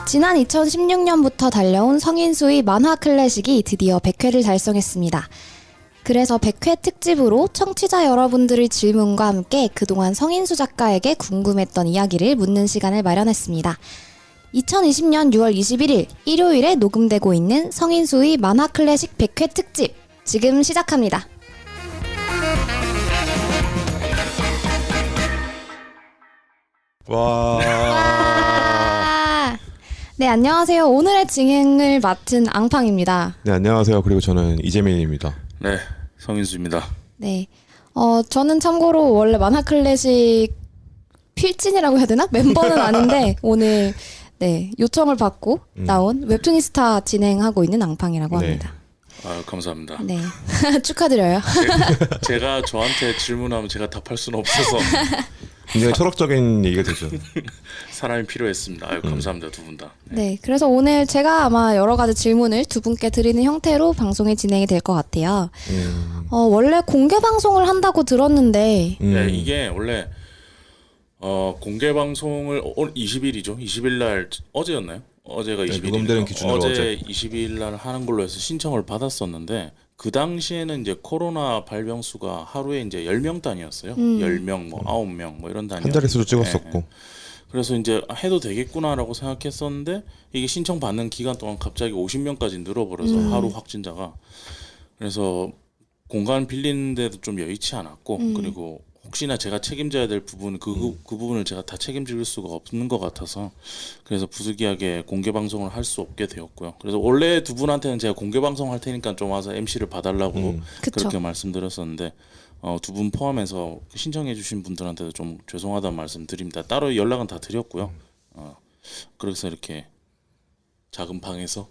지난 2016년부터 달려온 성인수의 만화 클래식이 드디어 100회를 달성했습니다. 그래서 100회 특집으로 청취자 여러분들의 질문과 함께 그동안 성인수 작가에게 궁금했던 이야기를 묻는 시간을 마련했습니다. 2020년 6월 21일 일요일에 녹음되고 있는 성인수의 만화 클래식 100회 특집 지금 시작합니다. 와. 네, 안녕하세요. 오늘의 진행을 맡은 앙팡입니다. 네, 안녕하세요. 그리고 저는 이재민입니다. 네, 성인수입니다. 네. 저는 참고로 원래 만화 클래식 필진이라고 해야 되나? 멤버는 아닌데 오늘 네, 요청을 받고 나온 웹툰이스타 진행하고 있는 앙팡이라고 네. 합니다. 아, 감사합니다. 네. 축하드려요. 제가 저한테 질문하면 제가 답할 수는 없어서 굉장히 철학적인 얘기가 되죠. 사람이 필요했습니다. 아유, 감사합니다, 두 분 다. 네. 그래서 오늘 제가 아마 여러 가지 질문을 두 분께 드리는 형태로 방송이 진행이 될 것 같아요. 원래 공개 방송을 한다고 들었는데 네, 이게 원래 공개 방송을 20일이죠. 20일 날 어제였나요? 어제가 20일. 녹음되는 기준으로 어제 20일 날 하는 걸로 해서 신청을 받았었는데 그 당시에는 이제 코로나 발병 수가 하루에 이제 10명 단위였어요. 10명, 뭐 9명 뭐 이런 단위. 한 자릿수로 찍었었고. 그래서 이제 해도 되겠구나라고 생각했었는데 이게 신청 받는 기간 동안 갑자기 50명까지 늘어버려서 하루 확진자가. 그래서 공간 빌리는데도 좀 여의치 않았고 그리고 혹시나 제가 책임져야 될 부분 그 부분을 제가 다 책임질 수가 없는 것 같아서 그래서 부득이하게 공개 방송을 할 수 없게 되었고요. 그래서 원래 두 분한테는 제가 공개 방송 할 테니까 좀 와서 MC를 봐달라고 그쵸. 그렇게 말씀드렸었는데 두 분 포함해서 신청해주신 분들한테도 좀 죄송하다는 말씀 드립니다. 따로 연락은 다 드렸고요. 그래서 이렇게 작은 방에서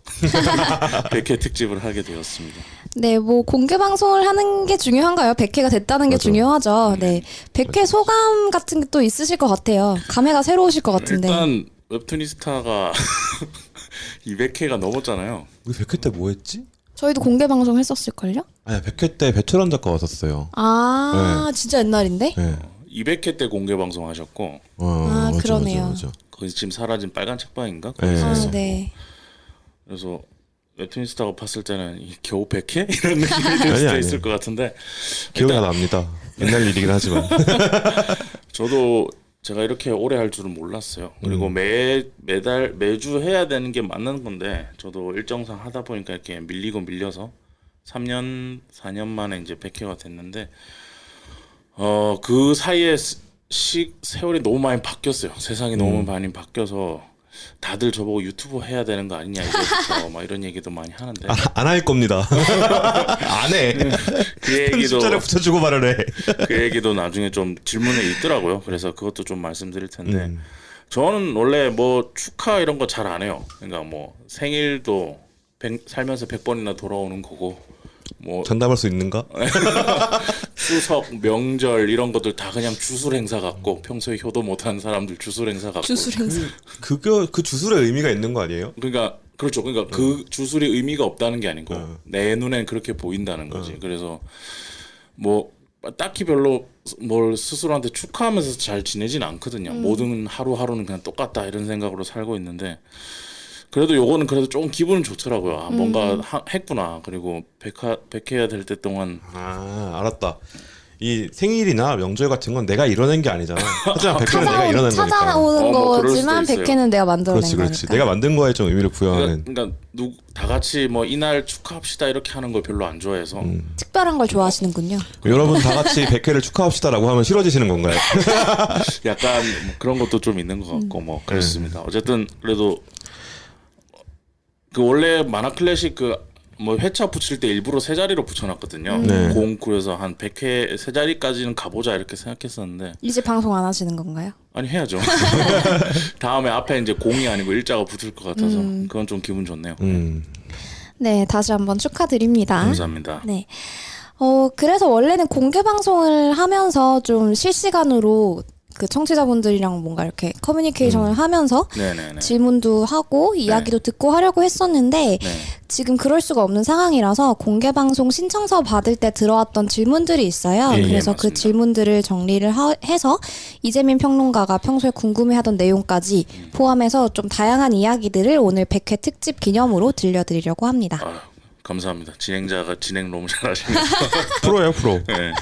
100회 특집을 하게 되었습니다. 네, 뭐 공개 방송을 하는 게 중요한가요? 100회가 됐다는 게 맞아. 중요하죠. 네. 100회 소감 같은 게 또 있으실 것 같아요. 감회가 새로우실 것 같은데. 일단 웹툰이스타가 200회가 넘었잖아요. 우리 100회 때 뭐 했지? 저희도 공개 방송 했었을걸요? 아니야, 100회 때 배철원 작가 왔었어요. 아, 진짜 옛날인데? 네. 200회 때 공개 방송 하셨고 아, 맞아, 그러네요. 맞아. 거기 지금 사라진 빨간 책방인가? 네. 거기서 아, 했었고. 네. 그래서 웹툰이스타가 봤을 때는 겨우 100회? 이런 느낌이 들 수도 아니. 있을 것 같은데 기억이 다 납니다. 옛날 일이긴 하지만. 저도 제가 이렇게 오래 할 줄은 몰랐어요. 그리고 매주 해야 되는 게 맞는 건데 저도 일정상 하다 보니까 이렇게 밀려서 3년 4년 만에 이제 100회가 됐는데 그 사이에 세월이 너무 많이 바뀌었어요. 세상이 너무 많이 바뀌어서 다들 저보고 유튜브 해야 되는 거 아니냐 이제부터 막 이런 얘기도 많이 하는데 안 할 겁니다. 안 해. 그 얘기도 숫자를 붙여주고 말을 해. 그 얘기도 나중에 좀 질문에 있더라고요. 그래서 그것도 좀 말씀드릴 텐데 저는 원래 뭐 축하 이런 거 잘 안 해요. 그러니까 뭐 생일도 살면서 100번이나 돌아오는 거고 뭐 전담할 수 있는가? 추석, 명절 이런 것들 다 그냥 주술 행사 같고 평소에 효도 못하는 사람들 주술 행사 같고 주술 행사. 그 주술의 의미가 있는 거 아니에요? 그러니까 그렇죠. 그러니까 그 주술이 의미가 없다는 게 아니고 내 눈엔 그렇게 보인다는 거지. 그래서 뭐 딱히 별로 뭘 스스로한테 축하하면서 잘 지내진 않거든요. 모든 하루하루는 그냥 똑같다 이런 생각으로 살고 있는데 그래도 요거는 그래도 조금 기분은 좋더라고요. 아, 뭔가 했구나. 그리고 100회야 될 때 동안 아, 알았다. 이 생일이나 명절 같은 건 내가 이뤄낸 게 아니잖아. 하지만 100회는 내가 이뤄낸 거니까. 찾아오는 뭐 그럴 거지만 수도 있어요. 100회는 내가 만들어낸 그렇지, 그렇지. 거니까. 내가 만든 거에 좀 의미를 부여하는. 그러니까 다 같이 뭐 이날 축하합시다 이렇게 하는 걸 별로 안 좋아해서 특별한 걸 좋아하시는군요. 여러분 다 같이 100회를 축하합시다라고 하면 싫어지시는 건가요? 약간 뭐 그런 것도 좀 있는 것 같고 뭐 그렇습니다. 어쨌든 그래도 그 원래 만화 클래식 그 뭐 회차 붙일 때 일부러 세 자리로 붙여놨거든요. 네. 09에서 한 100회 세 자리까지는 가보자 이렇게 생각했었는데 이제 방송 안 하시는 건가요? 아니 해야죠. 다음에 앞에 이제 0이 아니고 일자가 붙을 것 같아서 그건 좀 기분 좋네요. 네, 다시 한번 축하드립니다. 감사합니다. 네. 그래서 원래는 공개 방송을 하면서 좀 실시간으로 그 청취자분들이랑 뭔가 이렇게 커뮤니케이션을 하면서 네네네. 질문도 하고 이야기도 듣고 하려고 했었는데 네. 지금 그럴 수가 없는 상황이라서 공개 방송 신청서 받을 때 들어왔던 질문들이 있어요. 예, 그래서 그 맞습니다. 질문들을 정리를 해서 이재민 평론가가 평소에 궁금해하던 내용까지 포함해서 좀 다양한 이야기들을 오늘 100회 특집 기념으로 들려드리려고 합니다. 아, 감사합니다. 진행자가 진행 너무 잘하시네요. 프로예요, 프로. 네.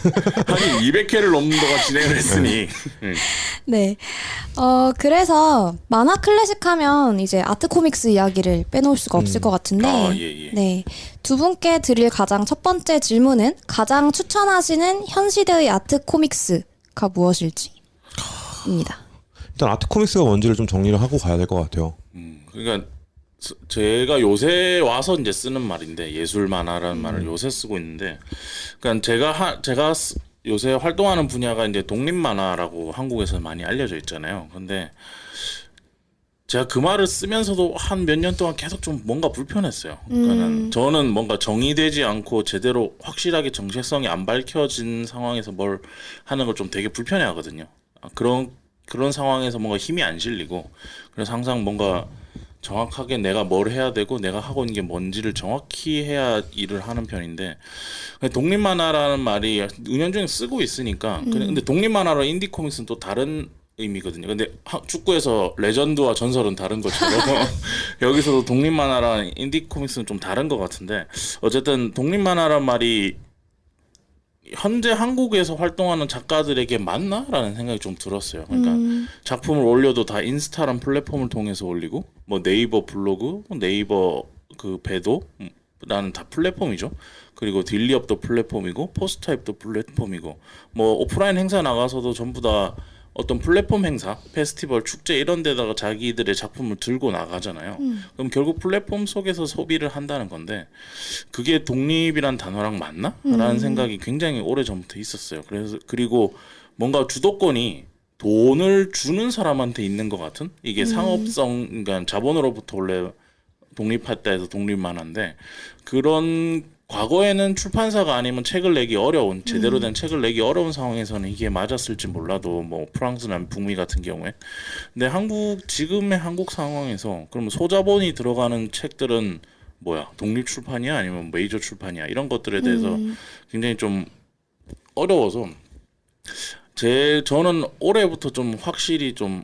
하긴 200회를 넘는 동안 진행을 했으니. 네. 그래서 만화 클래식 하면 이제 아트 코믹스 이야기를 빼놓을 수가 없을 것 같은데. 아, 예. 네. 두 분께 드릴 가장 첫 번째 질문은 가장 추천하시는 현 시대의 아트 코믹스가 무엇일지? 입니다. 일단 아트 코믹스가 뭔지를 좀 정리를 하고 가야 될 것 같아요. 그러니까 제가 요새 와서 이제 쓰는 말인데 예술 만화라는 말을 요새 쓰고 있는데, 그러니까 제가 요새 활동하는 분야가 이제 독립 만화라고 한국에서 많이 알려져 있잖아요. 근데 제가 그 말을 쓰면서도 한 몇 년 동안 계속 좀 뭔가 불편했어요. 그러니까는 저는 뭔가 정의되지 않고 제대로 확실하게 정체성이 안 밝혀진 상황에서 뭘 하는 걸 좀 되게 불편해하거든요. 그런 상황에서 뭔가 힘이 안 실리고, 그래서 항상 뭔가 정확하게 내가 뭘 해야 되고 내가 하고 있는 게 뭔지를 정확히 해야 일을 하는 편인데, 독립 만화라는 말이 은연중에 쓰고 있으니까. 근데 독립 만화로 인디 코믹스는 또 다른 의미거든요. 근데 축구에서 레전드와 전설은 다른 것처럼 여기서도 독립 만화랑 인디 코믹스는 좀 다른 것 같은데, 어쨌든 독립 만화란 말이 현재 한국에서 활동하는 작가들에게 맞나라는 생각이 좀 들었어요. 그러니까 작품을 올려도 다 인스타란 플랫폼을 통해서 올리고, 뭐 네이버 블로그, 네이버 그 배도라는 다 플랫폼이죠. 그리고 딜리업도 플랫폼이고, 포스타입도 플랫폼이고, 뭐 오프라인 행사 나가서도 전부 다 어떤 플랫폼 행사, 페스티벌, 축제 이런 데다가 자기들의 작품을 들고 나가잖아요. 그럼 결국 플랫폼 속에서 소비를 한다는 건데, 그게 독립이란 단어랑 맞나? 라는 생각이 굉장히 오래전부터 있었어요. 그리고 뭔가 주도권이 돈을 주는 사람한테 있는 것 같은, 이게 상업성, 그러니까 자본으로부터 원래 독립했다 해서 독립 만화인데, 그런 과거에는 출판사가 아니면 책을 내기 어려운, 제대로 된 책을 내기 어려운 상황에서는 이게 맞았을지 몰라도, 뭐 프랑스나 북미 같은 경우에. 근데 지금의 한국 상황에서 그러면 소자본이 들어가는 책들은 뭐야, 독립 출판이야 아니면 메이저 출판이야, 이런 것들에 대해서 굉장히 좀 어려워서 저는 올해부터 좀 확실히 좀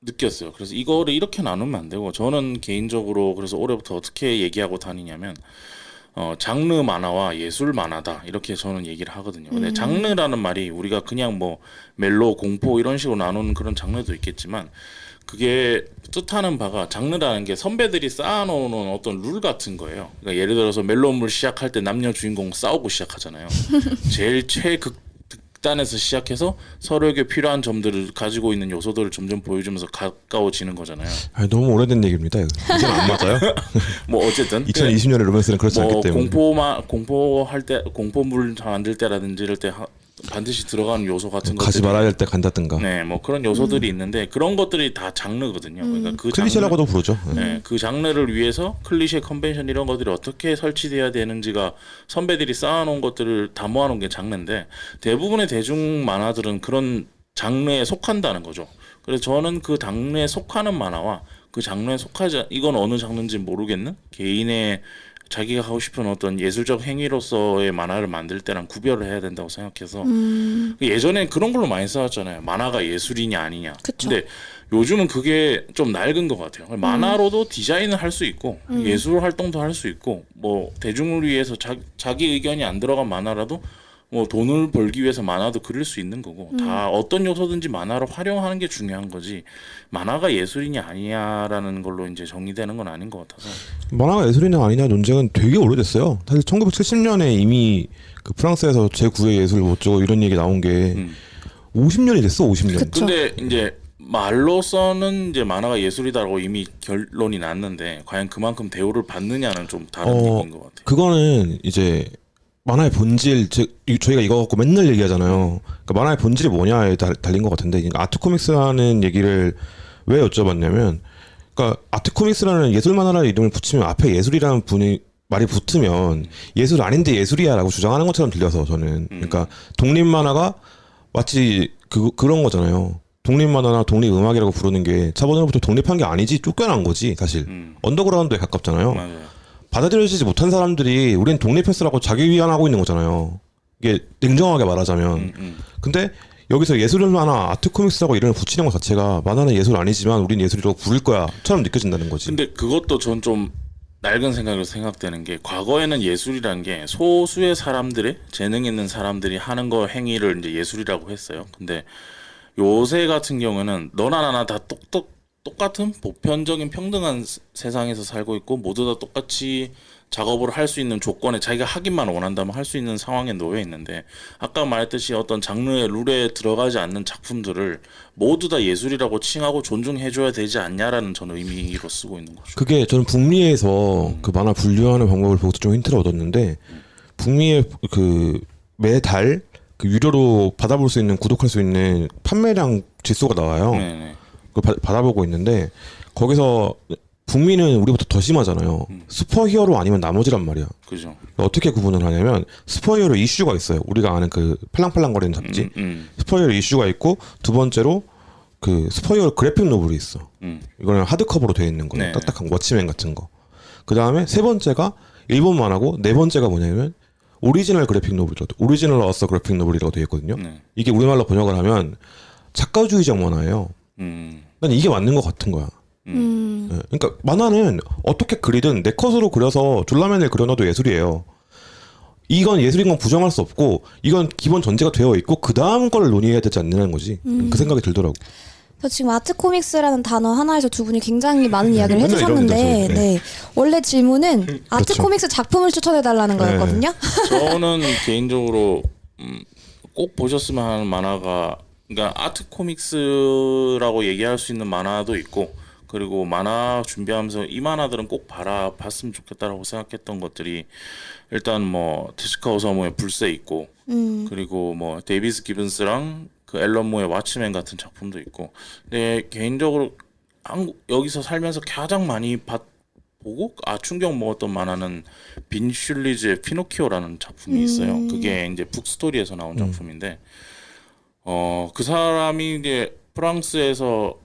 느꼈어요. 그래서 이거를 이렇게 나누면 안 되고, 저는 개인적으로 그래서 올해부터 어떻게 얘기하고 다니냐면, 장르 만화와 예술 만화다, 이렇게 저는 얘기를 하거든요. 근데 장르라는 말이 우리가 그냥 뭐 멜로, 공포 이런 식으로 나누는 그런 장르도 있겠지만, 그게 뜻하는 바가, 장르라는 게 선배들이 쌓아놓은 어떤 룰 같은 거예요. 그러니까 예를 들어서 멜로물 시작할 때 남녀 주인공 싸우고 시작하잖아요. 제일 극단에서 시작해서 서로에게 필요한 점들을 가지고 있는 요소들을 점점 보여주면서 가까워지는 거잖아요. 아니, 너무 오래된 얘기입니다. 이제는 안 맞아요. 뭐 어쨌든 2020년의 로맨스는 그렇지 않기 때문에. 공포할 때, 공포물 만들 때라든지 이럴 때 반드시 들어가는 요소 같은 것들, 가지 말아야 할 때 간다든가. 네, 뭐 그런 요소들이 있는데, 그런 것들이 다 장르거든요. 그러니까 그 클리셰라고도 부르죠. 네, 그 장르를 위해서 클리셰, 컨벤션 이런 것들이 어떻게 설치돼야 되는지가 선배들이 쌓아놓은 것들을 다 모아놓은 게 장르인데, 대부분의 대중 만화들은 그런 장르에 속한다는 거죠. 그래서 저는 그 장르에 속하는 만화와 그 장르에 속하지, 이건 어느 장르인지 모르겠는 개인의 자기가 하고 싶은 어떤 예술적 행위로서의 만화를 만들 때랑 구별을 해야 된다고 생각해서, 예전엔 그런 걸로 많이 싸웠잖아요. 만화가 예술이냐 아니냐. 그쵸. 근데 요즘은 그게 좀 낡은 것 같아요. 만화로도 디자인을 할 수 있고, 예술 활동도 할 수 있고, 뭐 대중을 위해서 자기 의견이 안 들어간 만화라도 뭐 돈을 벌기 위해서 만화도 그릴 수 있는 거고, 다 어떤 요소든지 만화로 활용하는 게 중요한 거지, 만화가 예술이냐 아니냐라는 걸로 이제 정의되는 건 아닌 것 같아서. 만화가 예술이냐 아니냐 논쟁은 되게 오래됐어요. 사실 1970년에 이미 그 프랑스에서 제9의 예술 어쩌고 이런 얘기 나온 게 50년이 됐어. 50년. 그쵸. 근데 이제 말로서는 이제 만화가 예술이다라고 이미 결론이 났는데, 과연 그만큼 대우를 받느냐는 좀 다른 얘기인 것 같아요. 그거는 이제 만화의 본질, 저희가 이거 갖고 맨날 얘기하잖아요. 그러니까 만화의 본질이 뭐냐에 달린 것 같은데, 그러니까 아트 코믹스라는 얘기를 왜 여쭤봤냐면, 그러니까 아트 코믹스라는 예술 만화라는 이름을 붙이면 앞에 예술이라는 말이 붙으면 예술 아닌데 예술이야라고 주장하는 것처럼 들려서, 저는 그러니까 독립 만화가 마치 그런 거잖아요. 독립 만화나 독립 음악이라고 부르는 게 자본으로부터 독립한 게 아니지, 쫓겨난 거지 사실. 언더그라운드에 가깝잖아요. 맞아요. 받아들여지지 못한 사람들이 우린 독립했으라고 자기 위안하고 있는 거잖아요. 이게 냉정하게 말하자면. 근데 여기서 예술을 만화 아트 코믹스라고 이름을 붙이는 것 자체가 만화는 예술 아니지만 우린 예술이라고 부를 거야처럼 느껴진다는 거지. 근데 그것도 전 좀 낡은 생각으로 생각되는 게 과거에는 예술이란 게 소수의 사람들의 재능 있는 사람들이 하는 거 행위를 이제 예술이라고 했어요. 근데 요새 같은 경우는 너나 나나 다 똑같은 보편적인 평등한 세상에서 살고 있고 모두 다 똑같이 작업을 할 수 있는 조건에 자기가 하기만 원한다면 할 수 있는 상황에 놓여 있는데 아까 말했듯이 어떤 장르의 룰에 들어가지 않는 작품들을 모두 다 예술이라고 칭하고 존중해줘야 되지 않냐라는 저는 의미로 쓰고 있는 거죠. 그게 저는 북미에서 그 만화 분류하는 방법을 보고 좀 힌트를 얻었는데 북미의 그 매달 그 유료로 받아볼 수 있는 구독할 수 있는 판매량 지수가 나와요. 네네. 그걸 받아보고 있는데 거기서 북미는 우리보다 더 심하잖아요. 슈퍼히어로 아니면 나머지란 말이야. 그죠. 어떻게 구분을 하냐면 슈퍼히어로 이슈가 있어요. 우리가 아는 그 팔랑팔랑거리는 잡지. 슈퍼히어로 이슈가 있고 두 번째로 그 슈퍼히어로 그래픽 노블이 있어. 이거는 하드커버로 되어 있는 거예요. 네. 딱딱한 워치맨 같은 거. 그 다음에 세 번째가 일본 만화고 네 번째가 뭐냐면 오리지널 그래픽 노블이라고 오리지널 어서 그래픽 노블이라고 되어 있거든요. 네. 이게 우리말로 번역을 하면 작가주의적 만화예요. 난 이게 맞는 것 같은 거야. 네. 그러니까 만화는 어떻게 그리든 내 컷으로 그려서 졸라맨을 그려놔도 예술이에요. 이건 예술인 건 부정할 수 없고 이건 기본 전제가 되어 있고 그 다음 걸 논의해야 되지 않느냐는 거지. 그 생각이 들더라고. 그래서 지금 아트 코믹스라는 단어 하나에서 두 분이 굉장히 많은 이야기를 맨날 해주셨는데 이러는데, 저희. 네. 원래 질문은 아트 그렇죠. 코믹스 작품을 추천해달라는 거였거든요. 저는 개인적으로 꼭 보셨으면 하는 만화가 그러니까 아트 코믹스라고 얘기할 수 있는 만화도 있고 그리고 만화 준비하면서 이 만화들은 꼭 봤으면 좋겠다라고 생각했던 것들이 일단 뭐 테시카 오사무의 불새 있고 그리고 뭐 데이비스 기븐스랑 그 앨런 무의 왓츠맨 같은 작품도 있고 근데 개인적으로 여기서 살면서 가장 많이 보고 충격 먹었던 만화는 빈 슐리즈의 피노키오라는 작품이 있어요. 그게 이제 북스토리에서 나온 작품인데 그 사람이 이제 프랑스에서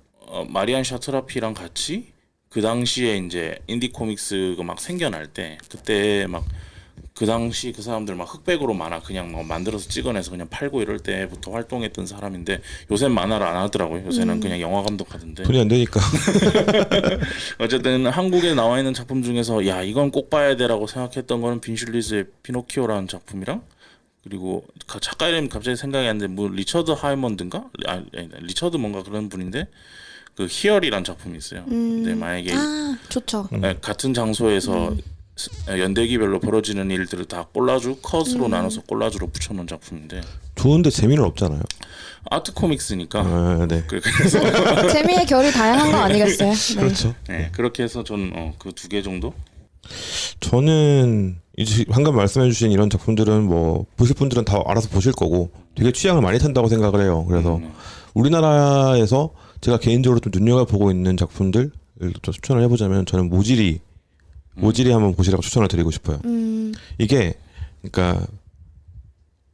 마리안 샤트라피랑 같이 그 당시에 이제 인디 코믹스가 막 생겨날 때 그때 막 그 당시 그 사람들 막 흑백으로 만화 그냥 막 만들어서 찍어내서 그냥 팔고 이럴 때부터 활동했던 사람인데 요새는 만화를 안 하더라고요. 요새는 그냥 영화 감독하던데. 돈이 안 되니까. 어쨌든 한국에 나와 있는 작품 중에서 야 이건 꼭 봐야 돼라고 생각했던 거는 빈슐리즈의 피노키오라는 작품이랑 그리고 작가 이름이 갑자기 생각이 안 나는데 뭐 리처드 하이먼드인가? 리처드 뭔가 그런 분인데 그 히얼이란 작품이 있어요. 근데 만약에 좋죠. 같은 장소에서 연대기별로 벌어지는 일들을 다 콜라주 컷으로 나눠서 콜라주로 붙여놓은 작품인데 좋은데 재미는 없잖아요. 아트 코믹스니까 아, 네. 그래서 재미의 결이 다양한 거 아니겠어요? 네. 그렇죠. 네, 그렇게 해서 저는 그 두 개 정도. 저는 이제 방금 말씀해주신 이런 작품들은 뭐 보실 분들은 다 알아서 보실 거고 되게 취향을 많이 탄다고 생각을 해요. 그래서 우리나라에서 제가 개인적으로 좀 눈여겨보고 있는 작품들을 좀 추천을 해보자면 저는 모지리 한번 보시라고 추천을 드리고 싶어요. 이게 그러니까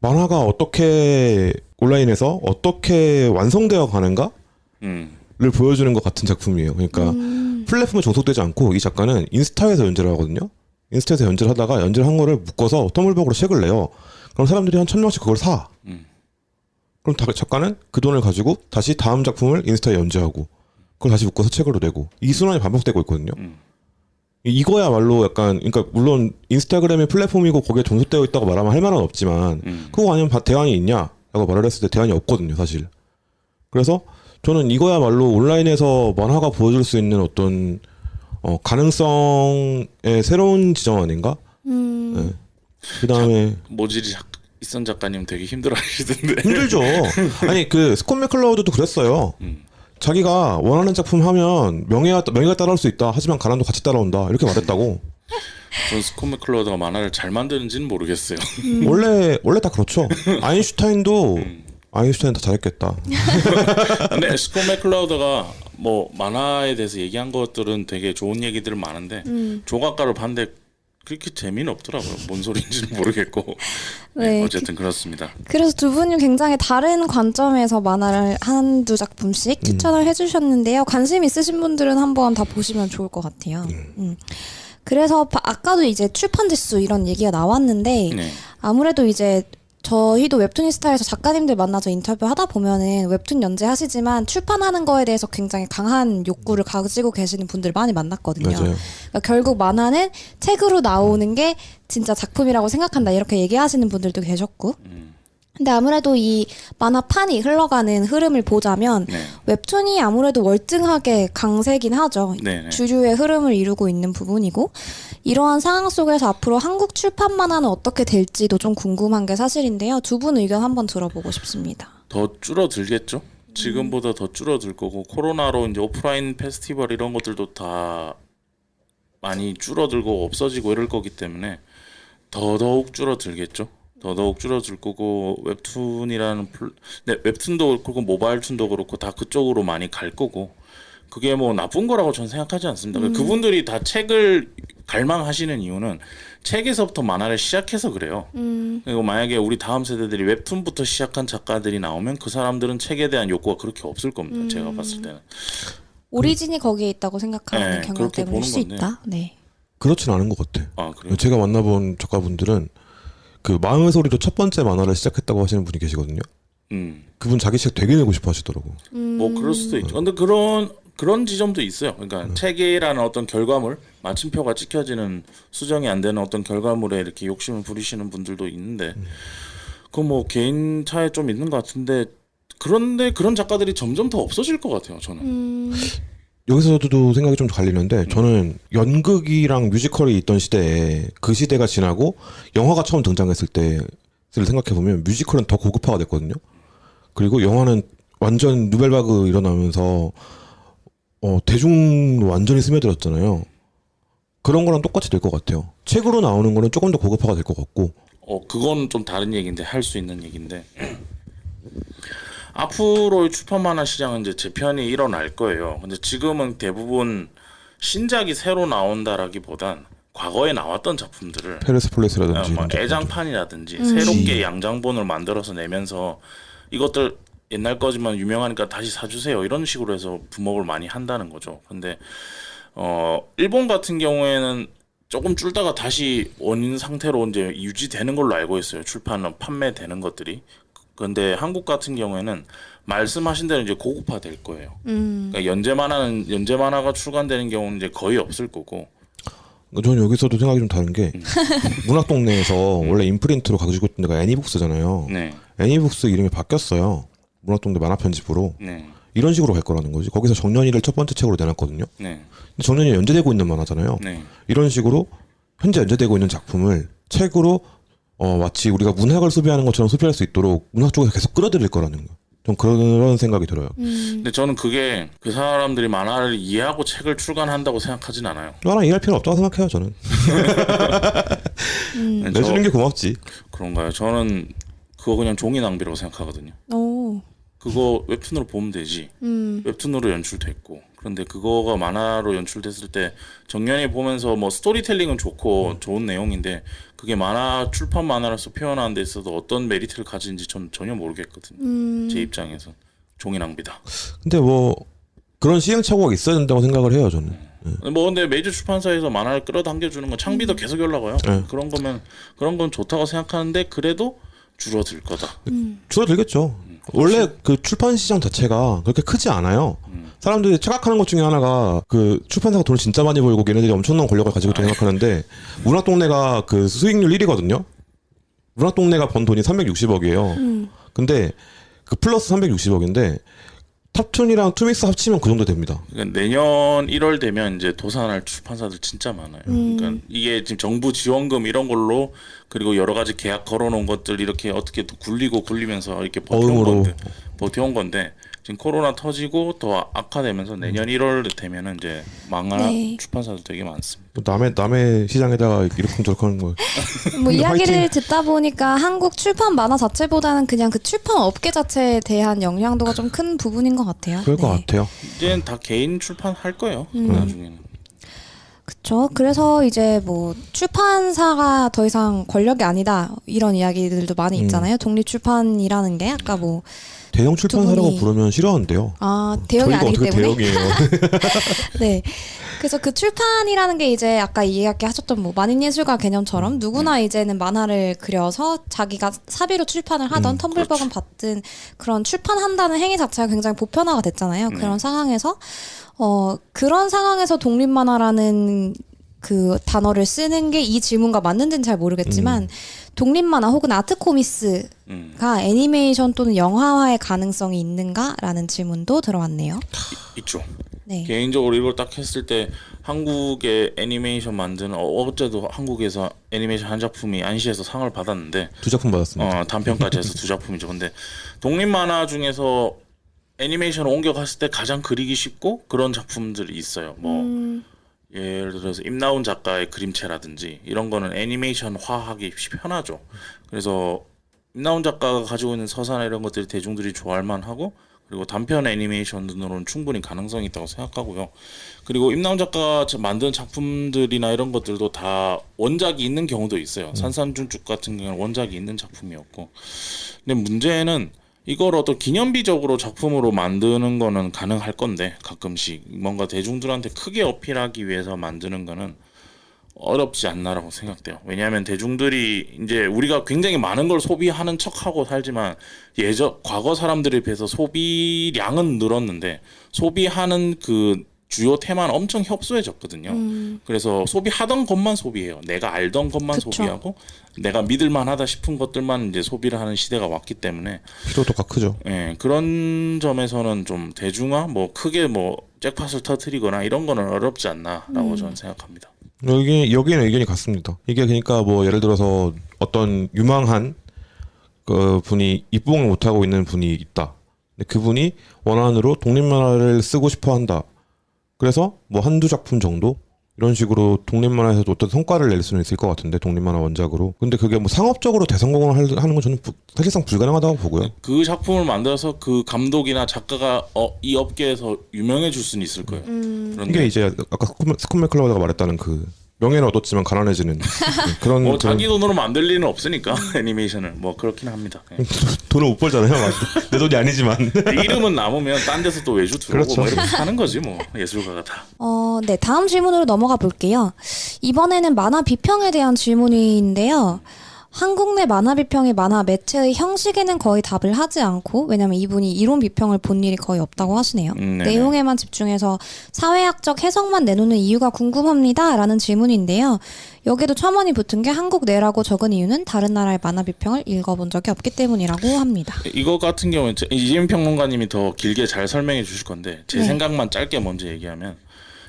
만화가 어떻게 온라인에서 어떻게 완성되어 가는가를 보여주는 것 같은 작품이에요. 그러니까 플랫폼에 종속되지 않고 이 작가는 인스타에서 연재를 하거든요. 인스타에서 연재를 하다가 연재를 한 거를 묶어서 터물벅으로 책을 내요. 그럼 사람들이 한 1000명씩 그걸 사. 그럼 작가는 그 돈을 가지고 다시 다음 작품을 인스타에 연재하고 그걸 다시 묶어서 책으로 내고 이 순환이 반복되고 있거든요. 이거야말로 약간 그러니까 물론 인스타그램이 플랫폼이고 거기에 종속되어 있다고 말하면 할 말은 없지만 그거 아니면 대안이 있냐라고 말을 했을 때 대안이 없거든요, 사실. 그래서 저는 이거야말로 온라인에서 만화가 보여줄 수 있는 어떤 가능성의 새로운 지점 아닌가? 네. 그다음에 모지리 이선 작가님 되게 힘들어하시던데. 힘들죠. 아니 그 스콧 맥클라우드도 그랬어요. 자기가 원하는 작품 하면 명예가 따라올 수 있다. 하지만 가난도 같이 따라온다. 이렇게 말했다고. 전 스콧 맥클라우드가 만화를 잘 만드는지는 모르겠어요. 원래 다 그렇죠. 아인슈타인도 다 잘했겠다. 근데 스콧 맥클라우드가 뭐 만화에 대해서 얘기한 것들은 되게 좋은 얘기들 많은데 조각가를 봤는데 그렇게 재미는 없더라고요. 뭔 소리인지는 모르겠고. 네. 어쨌든 그렇습니다. 그래서 두 분이 굉장히 다른 관점에서 만화를 한두 작품씩 추천을 해주셨는데요. 관심 있으신 분들은 한번 다 보시면 좋을 것 같아요. 그래서 아까도 이제 출판지 수 이런 얘기가 나왔는데 네. 아무래도 이제 저희도 웹툰이스타에서 작가님들 만나서 인터뷰 하다 보면은 웹툰 연재하시지만 출판하는 거에 대해서 굉장히 강한 욕구를 가지고 계시는 분들 많이 만났거든요. 맞아요. 그러니까 결국 만화는 책으로 나오는 게 진짜 작품이라고 생각한다 이렇게 얘기하시는 분들도 계셨고. 근데 아무래도 이 만화판이 흘러가는 흐름을 보자면 네. 웹툰이 아무래도 월등하게 강세긴 하죠. 네네. 주류의 흐름을 이루고 있는 부분이고 이러한 상황 속에서 앞으로 한국 출판 만화는 어떻게 될지도 좀 궁금한 게 사실인데요. 두 분 의견 한번 들어보고 싶습니다. 더 줄어들겠죠. 지금보다 더 줄어들 거고 코로나로 이제 오프라인 페스티벌 이런 것들도 다 많이 줄어들고 없어지고 이럴 거기 때문에 더더욱 줄어들겠죠. 더더욱 줄어들 거고 웹툰이라는 네, 웹툰도 그렇고 모바일툰도 그렇고 다 그쪽으로 많이 갈 거고 그게 뭐 나쁜 거라고 저는 생각하지 않습니다. 그분들이 다 책을 갈망하시는 이유는 책에서부터 만화를 시작해서 그래요. 그리고 만약에 우리 다음 세대들이 웹툰부터 시작한 작가들이 나오면 그 사람들은 책에 대한 욕구가 그렇게 없을 겁니다. 제가 봤을 때는. 오리진이 거기에 있다고 생각하는 네, 경향 그렇게 때문일 보는 수 건데. 있다. 네. 그렇진 않은 것 같아. 아 그래요? 제가 만나본 작가분들은 그 마음의 소리로 첫 번째 만화를 시작했다고 하시는 분이 계시거든요. 그분 자기 책 되게 내고 싶어 하시더라고. 뭐 그럴 수도 있죠. 근데 그런 지점도 있어요. 그러니까 책이라는 어떤 결과물, 마침표가 찍혀지는 수정이 안 되는 어떤 결과물에 이렇게 욕심을 부리시는 분들도 있는데 그건 뭐 개인 차에 좀 있는 것 같은데 그런데 그런 작가들이 점점 더 없어질 것 같아요. 저는. 여기서도 생각이 좀 갈리는데 저는 연극이랑 뮤지컬이 있던 시대에 그 시대가 지나고 영화가 처음 등장했을 때를 생각해보면 뮤지컬은 더 고급화가 됐거든요. 그리고 영화는 완전 누벨바그 일어나면서 대중로 완전히 스며들었잖아요. 그런 거랑 똑같이 될 것 같아요. 책으로 나오는 거는 조금 더 고급화가 될 것 같고 그건 좀 다른 얘기인데 할 수 있는 얘기인데 앞으로의 출판 만화 시장은 이제 재편이 일어날 거예요. 근데 지금은 대부분 신작이 새로 나온다라기보단 과거에 나왔던 작품들을 페르세폴레스라든지 뭐 이런 작품들. 애장판이라든지 새롭게 양장본을 만들어서 내면서 이것들 옛날 거지만 유명하니까 다시 사주세요 이런 식으로 해서 부목을 많이 한다는 거죠. 근데 일본 같은 경우에는 조금 줄다가 다시 원인 상태로 이제 유지되는 걸로 알고 있어요. 출판 판매되는 것들이. 근데 한국 같은 경우에는 말씀하신 대로 이제 고급화될 거예요. 그러니까 연재 만화가 출간되는 경우는 이제 거의 없을 거고. 저는 여기서도 생각이 좀 다른 게 문학동네에서 원래 인프린트로 가지고 있던 데가 애니북스잖아요. 네. 애니북스 이름이 바뀌었어요. 문학동네 만화 편집으로. 네. 이런 식으로 갈 거라는 거지. 거기서 정년이를 첫 번째 책으로 내놨거든요. 네. 근데 정년이 연재되고 있는 만화잖아요. 네. 이런 식으로 현재 연재되고 있는 작품을 책으로 마치 우리가 문학을 소비하는 것처럼 소비할 수 있도록 문학 쪽에서 계속 끌어들일 거라는 거. 좀 그런 생각이 들어요. 근데 저는 그게 그 사람들이 만화를 이해하고 책을 출간한다고 생각하진 않아요. 만화 이해할 필요 없다고 생각해요, 저는. 내주는 게 고맙지. 그런가요? 저는 그거 그냥 종이 낭비라고 생각하거든요. 오. 그거 웹툰으로 보면 되지. 웹툰으로 연출됐고. 그런데 그거가 만화로 연출됐을 때 정연이 보면서 뭐 스토리텔링은 좋고 좋은 내용인데 그게 만화 출판 만화로서 표현하는 데 있어서 어떤 메리트를 가지는지 전 전혀 모르겠거든요. 제 입장에서 종이 낭비다. 근데 뭐 그런 시행착오가 있어야 된다고 생각을 해요, 저는. 뭐 근데 메이저 출판사에서 만화를 끌어당겨주는 건 창비도 계속 올라가요. 그런 건 좋다고 생각하는데 그래도 줄어들 거다. 줄어들겠죠. 원래 그 출판 시장 자체가 그렇게 크지 않아요. 사람들이 착각하는 것 중에 하나가 그 출판사가 돈을 진짜 많이 벌고 얘네들이 엄청난 권력을 가지고 있다고 생각하는데 문학동네가 그 수익률 1위거든요. 문학동네가 번 돈이 360억이에요. 근데 그 플러스 360억인데 탑툰이랑 투믹스 합치면 그 정도 됩니다. 그러니까 내년 1월 되면 이제 도산할 출판사들 진짜 많아요. 그러니까 이게 지금 정부 지원금 이런 걸로 그리고 여러 가지 계약 걸어놓은 것들 이렇게 어떻게 또 굴리면서 이렇게 버텨온 건데 지금 코로나 터지고 더 악화되면서 내년 1월 되면은 이제 망할 네. 출판사도 되게 많습니다. 남의 시장에다가 이렇게 거. 뭐 이야기를 화이팅! 듣다 보니까 한국 출판 만화 자체보다는 그냥 그 출판 업계 자체에 대한 영향도가 좀 큰 부분인 것 같아요. 그럴 것 네. 같아요. 이제는 다 개인 출판할 거예요. 나중에는. 그렇죠. 그래서 이제 뭐 출판사가 더 이상 권력이 아니다 이런 이야기들도 많이 있잖아요. 독립 출판이라는 게 아까 뭐 대형 출판사라고 분이- 부르면 싫어한대요. 대형이 저희가 아니기 어떻게 때문에. 대형이에요. 네. 그래서 그 출판이라는 게 이제 아까 이야기 하셨던 뭐 만인예술가 개념처럼 누구나 이제는 만화를 그려서 자기가 사비로 출판을 하던 텀블벅은 그렇죠. 받든 그런 출판한다는 행위 자체가 굉장히 보편화가 됐잖아요. 그런 상황에서 그런 상황에서 독립만화라는 그 단어를 쓰는 게 이 질문과 맞는지는 잘 모르겠지만 독립만화 혹은 아트코미스가 애니메이션 또는 영화화의 가능성이 있는가라는 질문도 들어왔네요. 있죠. 네. 개인적으로 이걸 딱 했을 때 한국의 애니메이션 만드는 어제도 한국에서 애니메이션 한 작품이 안시에서 상을 받았는데 2작품 받았습니다. 단편까지 해서 2작품이죠. 근데 독립 만화 중에서 애니메이션을 옮겨갔을 때 가장 그리기 쉽고 그런 작품들이 있어요. 뭐 예를 들어서 임나훈 작가의 그림체라든지 이런 거는 애니메이션화하기 편하죠. 그래서 임나훈 작가가 가지고 있는 서사나 이런 것들이 대중들이 좋아할 만하고 그리고 단편 애니메이션으로는 충분히 가능성이 있다고 생각하고요. 그리고 임나훈 작가가 만든 작품들이나 이런 것들도 다 원작이 있는 경우도 있어요. 산산준쭉 같은 경우는 원작이 있는 작품이었고. 근데 문제는 이걸 어떤 기념비적으로 작품으로 만드는 거는 가능할 건데 가끔씩 뭔가 대중들한테 크게 어필하기 위해서 만드는 거는 어렵지 않나라고 생각돼요. 왜냐하면 대중들이 이제 우리가 굉장히 많은 걸 소비하는 척하고 살지만 과거 사람들에 비해서 소비량은 늘었는데 소비하는 그 주요 테마는 엄청 협소해졌거든요. 그래서 소비하던 것만 소비해요. 내가 알던 것만 그쵸. 소비하고 내가 믿을만하다 싶은 것들만 이제 소비를 하는 시대가 왔기 때문에 피로도가 크죠. 예, 그런 점에서는 좀 대중화 뭐 크게 뭐 잭팟을 터트리거나 이런 거는 어렵지 않나라고 저는 생각합니다. 여기에는 의견이 같습니다. 이게 그러니까 뭐 예를 들어서 어떤 유망한 그 분이 입봉을 못하고 있는 분이 있다. 근데 그분이 원안으로 독립만화를 쓰고 싶어 한다. 그래서 뭐 한두 작품 정도 이런 식으로 독립만화에서도 어떤 성과를 낼 수는 있을 것 같은데 독립만화 원작으로. 근데 그게 뭐 상업적으로 대성공을 하는 건 저는 사실상 불가능하다고 보고요. 그 작품을 만들어서 그 감독이나 작가가 이 업계에서 유명해질 수는 있을 거예요. 이게 그런데 이제 아까 스콧 맥클라우드가 말했다는 그 명예는 얻었지만 가난해지는 그런 뭐 자기 돈으로 만들 리는 없으니까 애니메이션을 뭐 그렇긴 합니다. 예. 돈을 못 벌잖아요. 내 돈이 아니지만. 이름은 남으면 딴 데서 또 외주 들어오고 그렇죠. 뭐 이렇게 사는 거지 뭐 예술가가 다. 네, 다음 질문으로 넘어가 볼게요. 이번에는 만화 비평에 대한 질문인데요. 한국 내 만화 비평이 만화 매체의 형식에는 거의 답을 하지 않고, 왜냐면 이분이 이론 비평을 본 일이 거의 없다고 하시네요. 네네. 내용에만 집중해서 사회학적 해석만 내놓는 이유가 궁금합니다. 라는 질문인데요. 여기도 첨언이 붙은 게 한국 내라고 적은 이유는 다른 나라의 만화 비평을 읽어본 적이 없기 때문이라고 합니다. 이거 같은 경우는 이재민 평론가님이 더 길게 잘 설명해 주실 건데 제 네. 생각만 짧게 먼저 얘기하면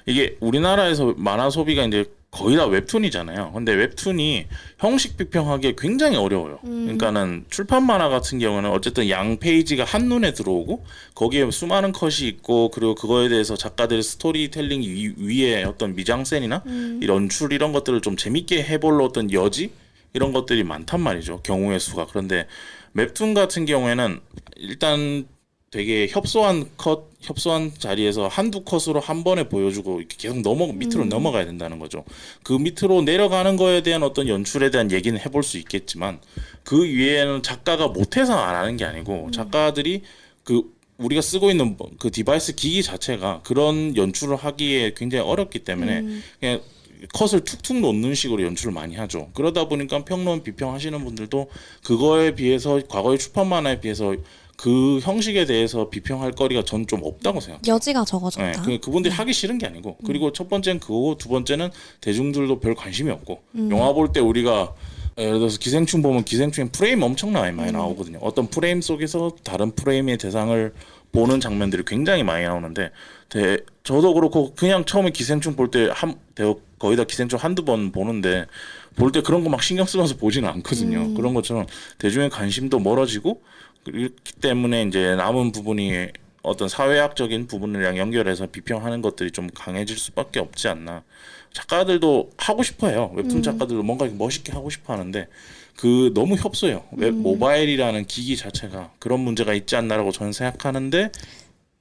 이게 우리나라에서 만화 소비가 이제 거의 다 웹툰이잖아요. 근데 웹툰이 형식 비평하기 굉장히 어려워요. 그러니까는 출판 만화 같은 경우는 어쨌든 양 페이지가 한눈에 들어오고 거기에 수많은 컷이 있고 그리고 그거에 대해서 작가들의 스토리텔링 위에 어떤 미장센이나 이런 연출 이런 것들을 좀 재밌게 해볼 어떤 여지 이런 것들이 많단 말이죠. 경우의 수가. 그런데 웹툰 같은 경우에는 일단 되게 협소한 자리에서 한두 컷으로 한 번에 보여주고 이렇게 계속 밑으로 넘어가야 된다는 거죠. 그 밑으로 내려가는 거에 대한 어떤 연출에 대한 얘기는 해볼 수 있겠지만 그 위에는 작가가 못해서 안 하는 게 아니고 작가들이 우리가 쓰고 있는 그 디바이스 기기 자체가 그런 연출을 하기에 굉장히 어렵기 때문에 그냥 컷을 툭툭 놓는 식으로 연출을 많이 하죠. 그러다 보니까 평론 비평하시는 분들도 그거에 비해서 과거의 출판 만화에 비해서 그 형식에 대해서 비평할 거리가 전 좀 없다고 생각해요. 여지가 적어졌다. 그분들이 하기 싫은 게 아니고 그리고 첫 번째는 그거고 두 번째는 대중들도 별 관심이 없고 영화 볼 때 우리가 예를 들어서 기생충 보면 기생충에 프레임 엄청나게 많이 나오거든요. 어떤 프레임 속에서 다른 프레임의 대상을 보는 장면들이 굉장히 많이 나오는데 저도 그렇고 그냥 처음에 기생충 볼 때 거의 다 기생충 한두 번 보는데 볼 때 그런 거 막 신경 쓰면서 보지는 않거든요. 그런 것처럼 대중의 관심도 멀어지고 그렇기 때문에 이제 남은 부분이 어떤 사회학적인 부분이랑 연결해서 비평하는 것들이 좀 강해질 수밖에 없지 않나. 작가들도 하고 싶어요. 웹툰 작가들도 뭔가 멋있게 하고 싶어 하는데 너무 협소해요. 모바일이라는 기기 자체가 그런 문제가 있지 않나라고 저는 생각하는데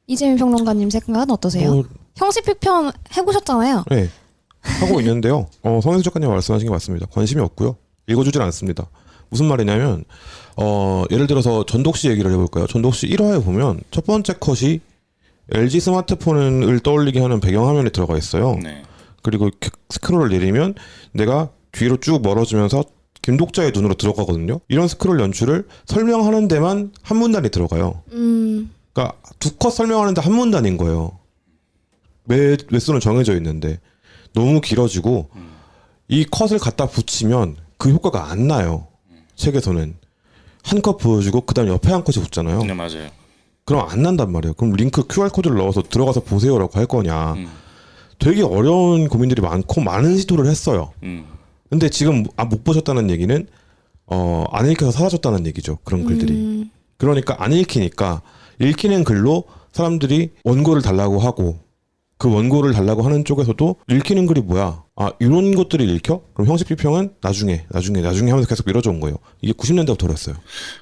이재민 평론가님 생각은 어떠세요? 형식 비평 해보셨잖아요. 네. 하고 있는데요. 성현수 작가님 말씀하신 게 맞습니다. 관심이 없고요. 읽어주질 않습니다. 무슨 말이냐면 예를 들어서 전독시 얘기를 해볼까요? 전독시 1화에 보면 첫 번째 컷이 LG 스마트폰을 떠올리게 하는 배경화면에 들어가 있어요. 네. 그리고 스크롤을 내리면 내가 뒤로 쭉 멀어지면서 김독자의 눈으로 들어가거든요. 이런 스크롤 연출을 설명하는 데만 한 문단이 들어가요. 그러니까 두 컷 설명하는데 한 문단인 거예요. 매수는 정해져 있는데 너무 길어지고 이 컷을 갖다 붙이면 그 효과가 안 나요. 책에서는 한 컷 보여주고 그다음 옆에 한 컷이 붙잖아요. 네, 맞아요. 그럼 안 난단 말이에요. 그럼 링크 QR 코드를 넣어서 들어가서 보세요라고 할 거냐. 음. 되게 어려운 고민들이 많고 많은 시도를 했어요. 근데 지금 못 보셨다는 얘기는 안 읽혀서 사라졌다는 얘기죠. 그런 글들이. 그러니까 안 읽히니까 읽히는 글로 사람들이 원고를 달라고 하고 그 원고를 달라고 하는 쪽에서도 읽히는 글이 뭐야? 아 이런 것들이 읽혀? 그럼 형식 비평은 나중에 하면서 계속 미뤄져 온 거예요. 이게 90년대부터 그랬어요.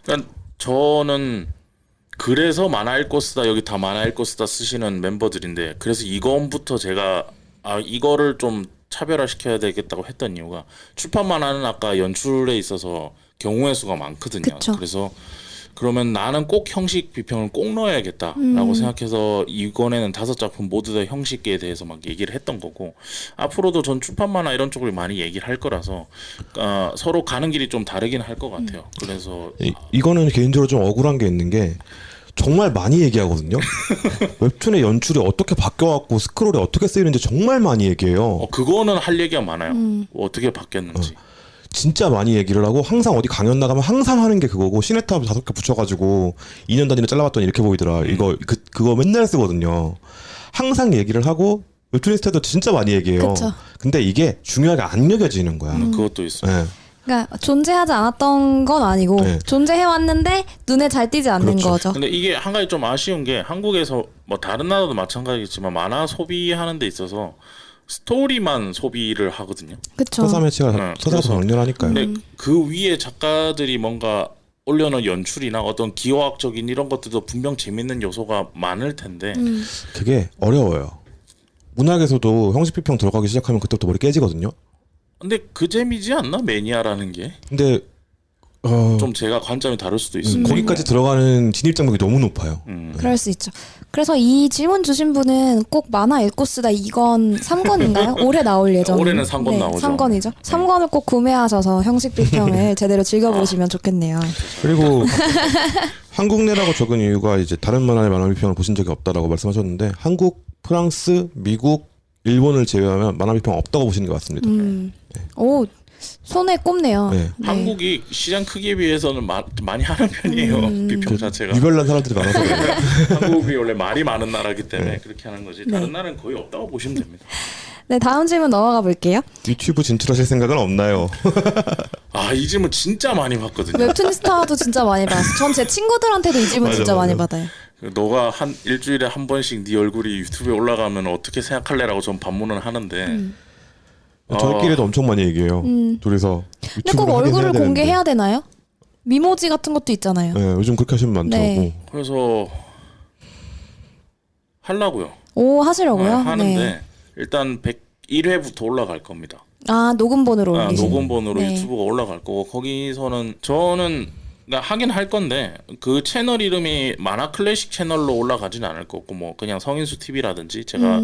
그러니까 저는 그래서 만화 읽고 쓰다 여기 다 만화 읽고 쓰다 쓰시는 멤버들인데 그래서 이건부터 제가 이거를 좀 차별화시켜야 되겠다고 했던 이유가 출판 만화는 아까 연출에 있어서 경우의 수가 많거든요. 그쵸. 그래서 그러면 나는 꼭 형식 비평을 꼭 넣어야겠다라고 생각해서 이권에는 5작품 모두 다 형식에 대해서 막 얘기를 했던 거고 앞으로도 전 출판 만화 이런 쪽을 많이 얘기를 할 거라서 서로 가는 길이 좀 다르긴 할 것 같아요. 그래서 이거는 개인적으로 좀 억울한 게 있는 게 정말 많이 얘기하거든요. 웹툰의 연출이 어떻게 바뀌어갖고 스크롤이 어떻게 쓰이는지 정말 많이 얘기해요. 그거는 할 얘기가 많아요. 어떻게 바뀌었는지. 진짜 많이 얘기를 하고 항상 어디 강연 나가면 항상 하는 게 그거고 시네탑 5개 붙여가지고 2년 단위로 잘라봤더니 이렇게 보이더라. 이거 그거 맨날 쓰거든요. 항상 얘기를 하고 웹툰리스트도 진짜 많이 얘기해요. 그쵸. 근데 이게 중요하게 안 여겨지는 거야. 그것도 있어요. 네. 그러니까 존재하지 않았던 건 아니고 네. 존재해 왔는데 눈에 잘 띄지 않는 그렇죠. 거죠. 근데 이게 한 가지 좀 아쉬운 게 한국에서 뭐 다른 나라도 마찬가지겠지만 만화 소비하는 데 있어서 스토리만 소비를 하거든요. 그렇죠. 서사 매체가 네, 서사가 그래서- 강렬하니까요. 근데 그 위에 작가들이 뭔가 올려놓은 연출이나 어떤 기호학적인 이런 것들도 분명 재밌는 요소가 많을 텐데 그게 어려워요. 문학에서도 형식 비평 들어가기 시작하면 그때부터 머리 깨지거든요. 근데 그 재미지 않나 매니아라는 게 좀 근데 제가 관점이 다를 수도 있을 거고 거기까지 들어가는 진입 장벽이 너무 높아요. 그럴 수 있죠. 그래서 이 질문 주신 분은 꼭 만화 읽고 쓰다 이건 3권인가요? 올해 나올 예정. 올해는 3권 나오죠. 3권이죠. 3권을 꼭 구매하셔서 형식 비평을 제대로 즐겨보시면 좋겠네요. 그리고 한국 내라고 적은 이유가 이제 다른 만화의 만화 비평을 보신 적이 없다라고 말씀하셨는데 한국, 프랑스, 미국, 일본을 제외하면 만화 비평 없다고 보시는 게 맞습니다. 오, 손에 꼽네요. 네. 네. 한국이 시장 크기에 비해서는 많이 하는 편이에요. 비평 자체가. 유별난 사람들이 많아서 그래요. 한국이 원래 말이 많은 나라기 때문에 그렇게 하는 거지. 다른 나라는 거의 없다고 보시면 됩니다. 네, 다음 질문 넘어가 볼게요. 유튜브 진출하실 생각은 없나요? 이 질문 진짜 많이 받거든요. 웹툰스타도 진짜 많이 받았어요. 전 제 친구들한테도 이 질문 맞아, 진짜 많이 맞아. 받아요. 너가 한 일주일에 한 번씩 네 얼굴이 유튜브에 올라가면 어떻게 생각할래라고 전 반문을 하는데 저희끼리도 엄청 많이 얘기해요. 둘이서 근데 꼭 얼굴을 공개해야 되나요? 미모지 같은 것도 있잖아요. 네, 요즘 그렇게 하시면 많더라고. 네. 그래서 하려고요. 오, 하시려고요? 하는데 네. 일단 101회부터 올라갈 겁니다. 아, 녹음본으로 올리신. 녹음본으로 네. 유튜브가 올라갈 거고 거기서는 저는 하긴 할 건데 그 채널 이름이 만화 클래식 채널로 올라가진 않을 거고 뭐 그냥 성인수 TV라든지 제가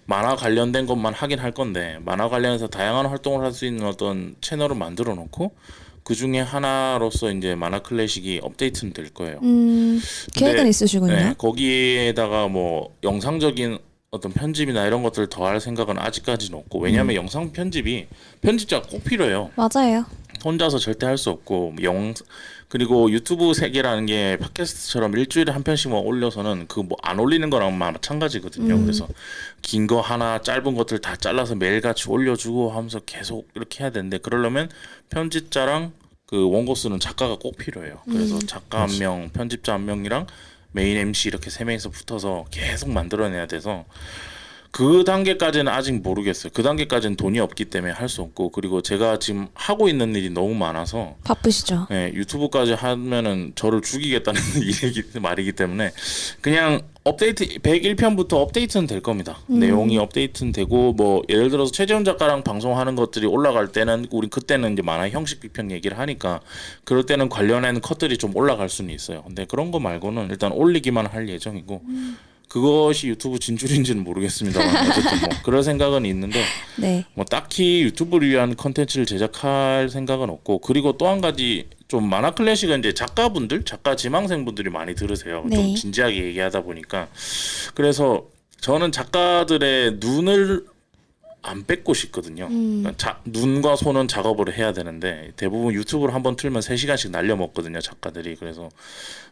만화 관련된 것만 하긴 할 건데 만화 관련해서 다양한 활동을 할 수 있는 어떤 채널을 만들어 놓고 그 중에 하나로서 이제 만화 클래식이 업데이트는 될 거예요. 계획은 근데, 있으시군요. 네, 거기에다가 뭐 영상적인 어떤 편집이나 이런 것들을 더할 생각은 아직까지는 없고 왜냐하면 영상 편집이 편집자가 꼭 필요해요. 맞아요. 혼자서 절대 할 수 없고 그리고 유튜브 세계라는 게 팟캐스트처럼 일주일에 한 편씩만 올려서는 그 뭐 안 올리는 거랑 마찬가지거든요. 그래서 긴 거 하나 짧은 것들 다 잘라서 매일같이 올려주고 하면서 계속 이렇게 해야 되는데 그러려면 편집자랑 그 원고 쓰는 작가가 꼭 필요해요. 그래서 작가 한 명, 편집자 한 명이랑 메인 MC 이렇게 3명이서 붙어서 계속 만들어내야 돼서 그 단계까지는 아직 모르겠어요. 그 단계까지는 돈이 없기 때문에 할 수 없고 그리고 제가 지금 하고 있는 일이 너무 많아서 바쁘시죠? 네, 유튜브까지 하면은 저를 죽이겠다는 말이기 때문에 그냥 업데이트 101편부터 업데이트는 될 겁니다. 내용이 업데이트는 되고 뭐 예를 들어서 최재훈 작가랑 방송하는 것들이 올라갈 때는 우리 그때는 이제 만화 형식 비평 얘기를 하니까 그럴 때는 관련된 컷들이 좀 올라갈 수는 있어요. 근데 그런 거 말고는 일단 올리기만 할 예정이고 그것이 유튜브 진출인지는 모르겠습니다만 어쨌든 뭐 그럴 생각은 있는데 네. 뭐 딱히 유튜브를 위한 컨텐츠를 제작할 생각은 없고 그리고 또 한 가지 좀 만화 클래식은 이제 작가분들, 작가 지망생분들이 많이 들으세요. 네. 좀 진지하게 얘기하다 보니까 그래서 저는 작가들의 눈을 안 뺏고 싶거든요. 그러니까 눈과 손은 작업을 해야 되는데 대부분 유튜브를 한번 틀면 3시간씩 날려먹거든요. 작가들이. 그래서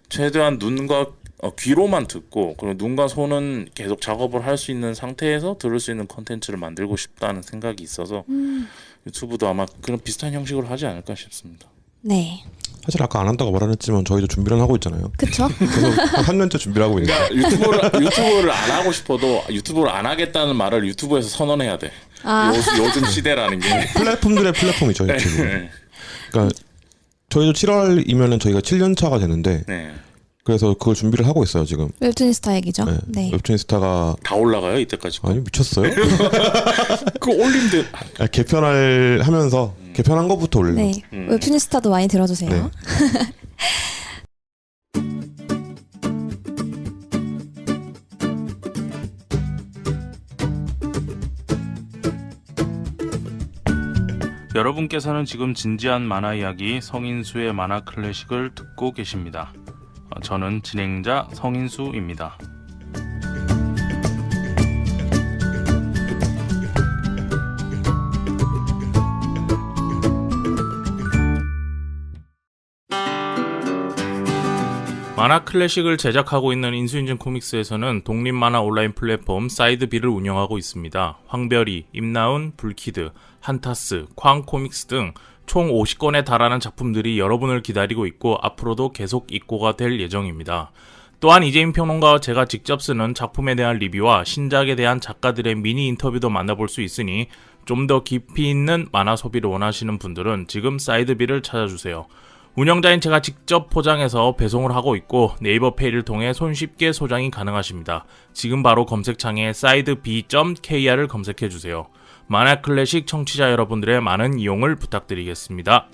최대한 눈과 귀로만 듣고 그리고 눈과 손은 계속 작업을 할 수 있는 상태에서 들을 수 있는 컨텐츠를 만들고 싶다는 생각이 있어서 유튜브도 아마 그런 비슷한 형식으로 하지 않을까 싶습니다. 네. 사실 아까 안 한다고 말은 했지만 저희도 준비를 하고 있잖아요. 그쵸? 계속 한 3년째 준비를 하고 있는데 유튜브를 안 하고 싶어도 유튜브를 안 하겠다는 말을 유튜브에서 선언해야 돼. 아. 요즘 시대라는 게. 플랫폼들의 플랫폼이죠 유튜브. 그러니까 저희도 7월이면은 저희가 7년 차가 되는데 네. 그래서 그걸 준비를 하고 있어요 지금. 웹툰스타 얘기죠. 네. 네. 웹툰스타가 다 올라가요 이때까지. 아니 미쳤어요? 그 올림드. 개편을 하면서 개편한 것부터 올려. 네. 웹툰스타도 많이 들어주세요. 네. 여러분께서는 지금 진지한 만화 이야기 성인수의 만화 클래식을 듣고 계십니다. 저는 진행자 성인수입니다. 만화 클래식을 제작하고 있는 인수인증 코믹스에서는 독립 만화 온라인 플랫폼 사이드비를 운영하고 있습니다. 황별이, 임나운, 불키드, 한타스, 쾅 코믹스 등 총 50권에 달하는 작품들이 여러분을 기다리고 있고 앞으로도 계속 입고가 될 예정입니다. 또한 이재민 평론가와 제가 직접 쓰는 작품에 대한 리뷰와 신작에 대한 작가들의 미니 인터뷰도 만나볼 수 있으니 좀 더 깊이 있는 만화 소비를 원하시는 분들은 지금 사이드비를 찾아주세요. 운영자인 제가 직접 포장해서 배송을 하고 있고 네이버 페이를 통해 손쉽게 소장이 가능하십니다. 지금 바로 검색창에 sideb.kr을 검색해주세요. 만화 클래식 청취자 여러분들의 많은 이용을 부탁드리겠습니다.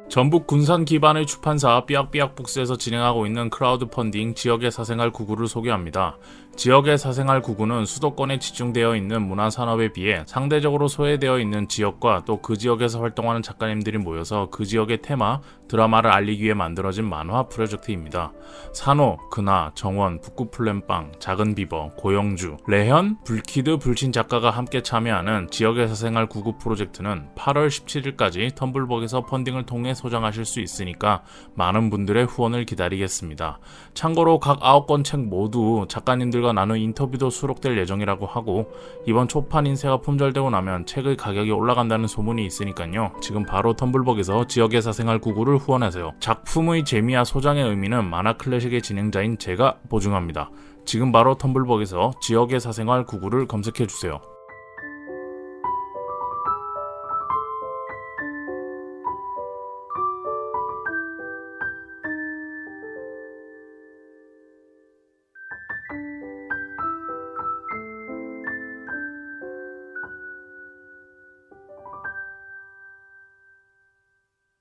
전북 군산 기반의 출판사 삐약삐약북스에서 진행하고 있는 크라우드 펀딩 지역의 사생활 구구를 소개합니다. 지역의 사생활 구구는 수도권에 집중되어 있는 문화산업에 비해 상대적으로 소외되어 있는 지역과 또 그 지역에서 활동하는 작가님들이 모여서 그 지역의 테마, 드라마를 알리기 위해 만들어진 만화 프로젝트입니다. 산호, 근하, 정원, 북구플랜빵, 작은비버, 고영주, 레현, 불키드, 불친 작가가 함께 참여하는 지역의 사생활 구구 프로젝트는 8월 17일까지 텀블벅에서 펀딩을 통해 소장하실 수 있으니까 많은 분들의 후원을 기다리겠습니다. 참고로 각 9권 책 모두 작가님들과 나눈 인터뷰도 수록될 예정이라고 하고 이번 초판 인쇄가 품절되고 나면 책의 가격이 올라간다는 소문이 있으니까요. 지금 바로 텀블벅에서 지역의 사생활 구구를 후원하세요. 작품의 재미와 소장의 의미는 만화 클래식의 진행자인 제가 보증합니다. 지금 바로 텀블벅에서 지역의 사생활 구구를 검색해주세요.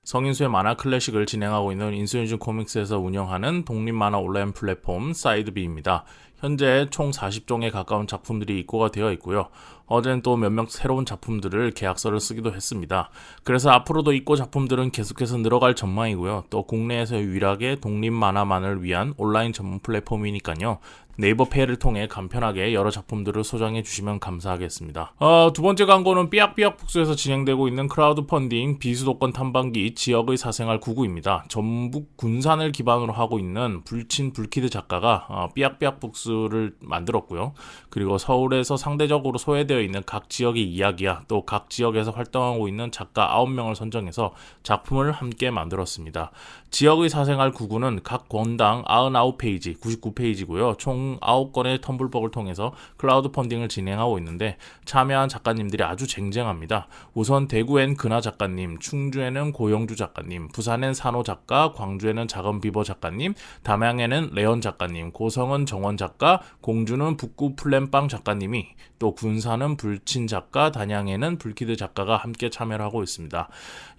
성인수의 만화 클래식을 진행하고 있는 인수인증 코믹스에서 운영하는 독립 만화 온라인 플랫폼 사이드비입니다. 현재 총 40종에 가까운 작품들이 입고가 되어 있고요. 어제는 또 몇몇 새로운 작품들을 계약서를 쓰기도 했습니다. 그래서 앞으로도 입고 작품들은 계속해서 늘어갈 전망이고요. 또 국내에서 유일하게 독립 만화만을 위한 온라인 전문 플랫폼이니까요. 네이버 페이를 통해 간편하게 여러 작품들을 소장해 주시면 감사하겠습니다. 두 번째 광고는 삐약삐약북스에서 진행되고 있는 크라우드 펀딩 비수도권 탐방기 지역의 사생활 구구입니다. 전북 군산을 기반으로 하고 있는 불친 불키드 작가가 삐약삐약북스를 만들었고요. 그리고 서울에서 상대적으로 소외되어 있는 각 지역의 이야기야 또 각 지역에서 활동하고 있는 작가 9명을 선정해서 작품을 함께 만들었습니다. 지역의 사생활 구구는 각 권당 99페이지, 99페이지고요. 총 9건의 텀블벅을 통해서 클라우드 펀딩을 진행하고 있는데 참여한 작가님들이 아주 쟁쟁합니다. 우선 대구엔 근하 작가님, 충주에는 고영주 작가님, 부산엔 산호 작가, 광주에는 작은비버 작가님, 담양에는 레온 작가님, 고성은 정원 작가, 작가, 공주는 북구 플랜빵 작가님이, 또 군사는 불친 작가, 단양에는 불키드 작가가 함께 참여를 하고 있습니다.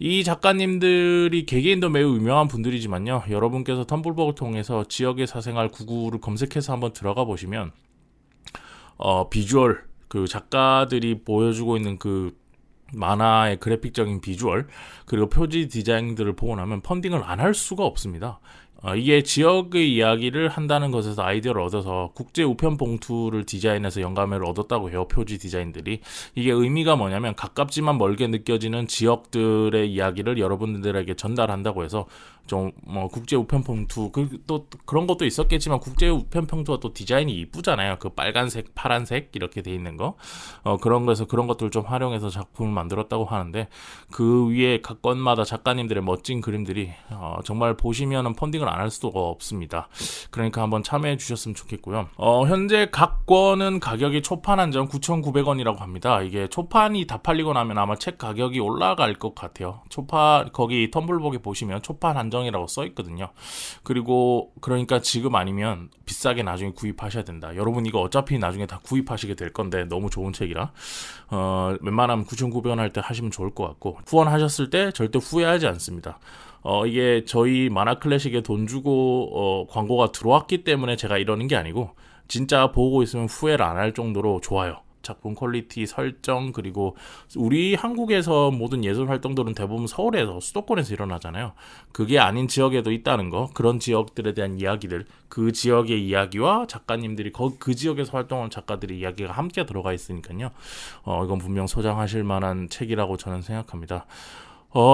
이 작가님들이 개개인도 매우 유명한 분들이지만요. 여러분께서 텀블벅을 통해서 지역의 사생활 99를 검색해서 한번 들어가 보시면 비주얼, 그 작가들이 보여주고 있는 그 만화의 그래픽적인 비주얼 그리고 표지 디자인들을 보고 나면 펀딩을 안 할 수가 없습니다. 이게 지역의 이야기를 한다는 것에서 아이디어를 얻어서 국제 우편 봉투를 디자인해서 영감을 얻었다고 해요. 표지 디자인들이. 이게 의미가 뭐냐면 가깝지만 멀게 느껴지는 지역들의 이야기를 여러분들에게 전달한다고 해서 좀 뭐 국제 우편 봉투 또 그런 것도 있었겠지만 국제 우편 봉투가 또 디자인이 이쁘잖아요. 그 빨간색, 파란색 이렇게 돼 있는 거. 그런 거에서 그런 것들을 좀 활용해서 작품을 만들었다고 하는데 그 위에 각 건마다 작가님들의 멋진 그림들이 정말 보시면은 펀딩을 안 할 수가 없습니다. 그러니까 한번 참여해 주셨으면 좋겠고요. 현재 각 권은 가격이 초판 한정 9,900원이라고 합니다. 이게 초판이 다 팔리고 나면 아마 책 가격이 올라갈 것 같아요. 초판 거기 텀블벅에 보시면 초판 한정이라고 써 있거든요. 그리고 그러니까 지금 아니면 비싸게 나중에 구입하셔야 된다. 여러분 이거 어차피 나중에 다 구입하시게 될 건데 너무 좋은 책이라 웬만하면 9,900원 할 때 하시면 좋을 것 같고 후원하셨을 때 절대 후회하지 않습니다. 이게 저희 만화 클래식에 돈 주고 광고가 들어왔기 때문에 제가 이러는 게 아니고 진짜 보고 있으면 후회를 안 할 정도로 좋아요. 작품 퀄리티, 설정, 그리고 우리 한국에서 모든 예술 활동들은 대부분 서울에서 수도권에서 일어나잖아요. 그게 아닌 지역에도 있다는 거, 그런 지역들에 대한 이야기들, 그 지역의 이야기와 작가님들이 그 지역에서 활동하는 작가들의 이야기가 함께 들어가 있으니까요. 이건 분명 소장하실 만한 책이라고 저는 생각합니다.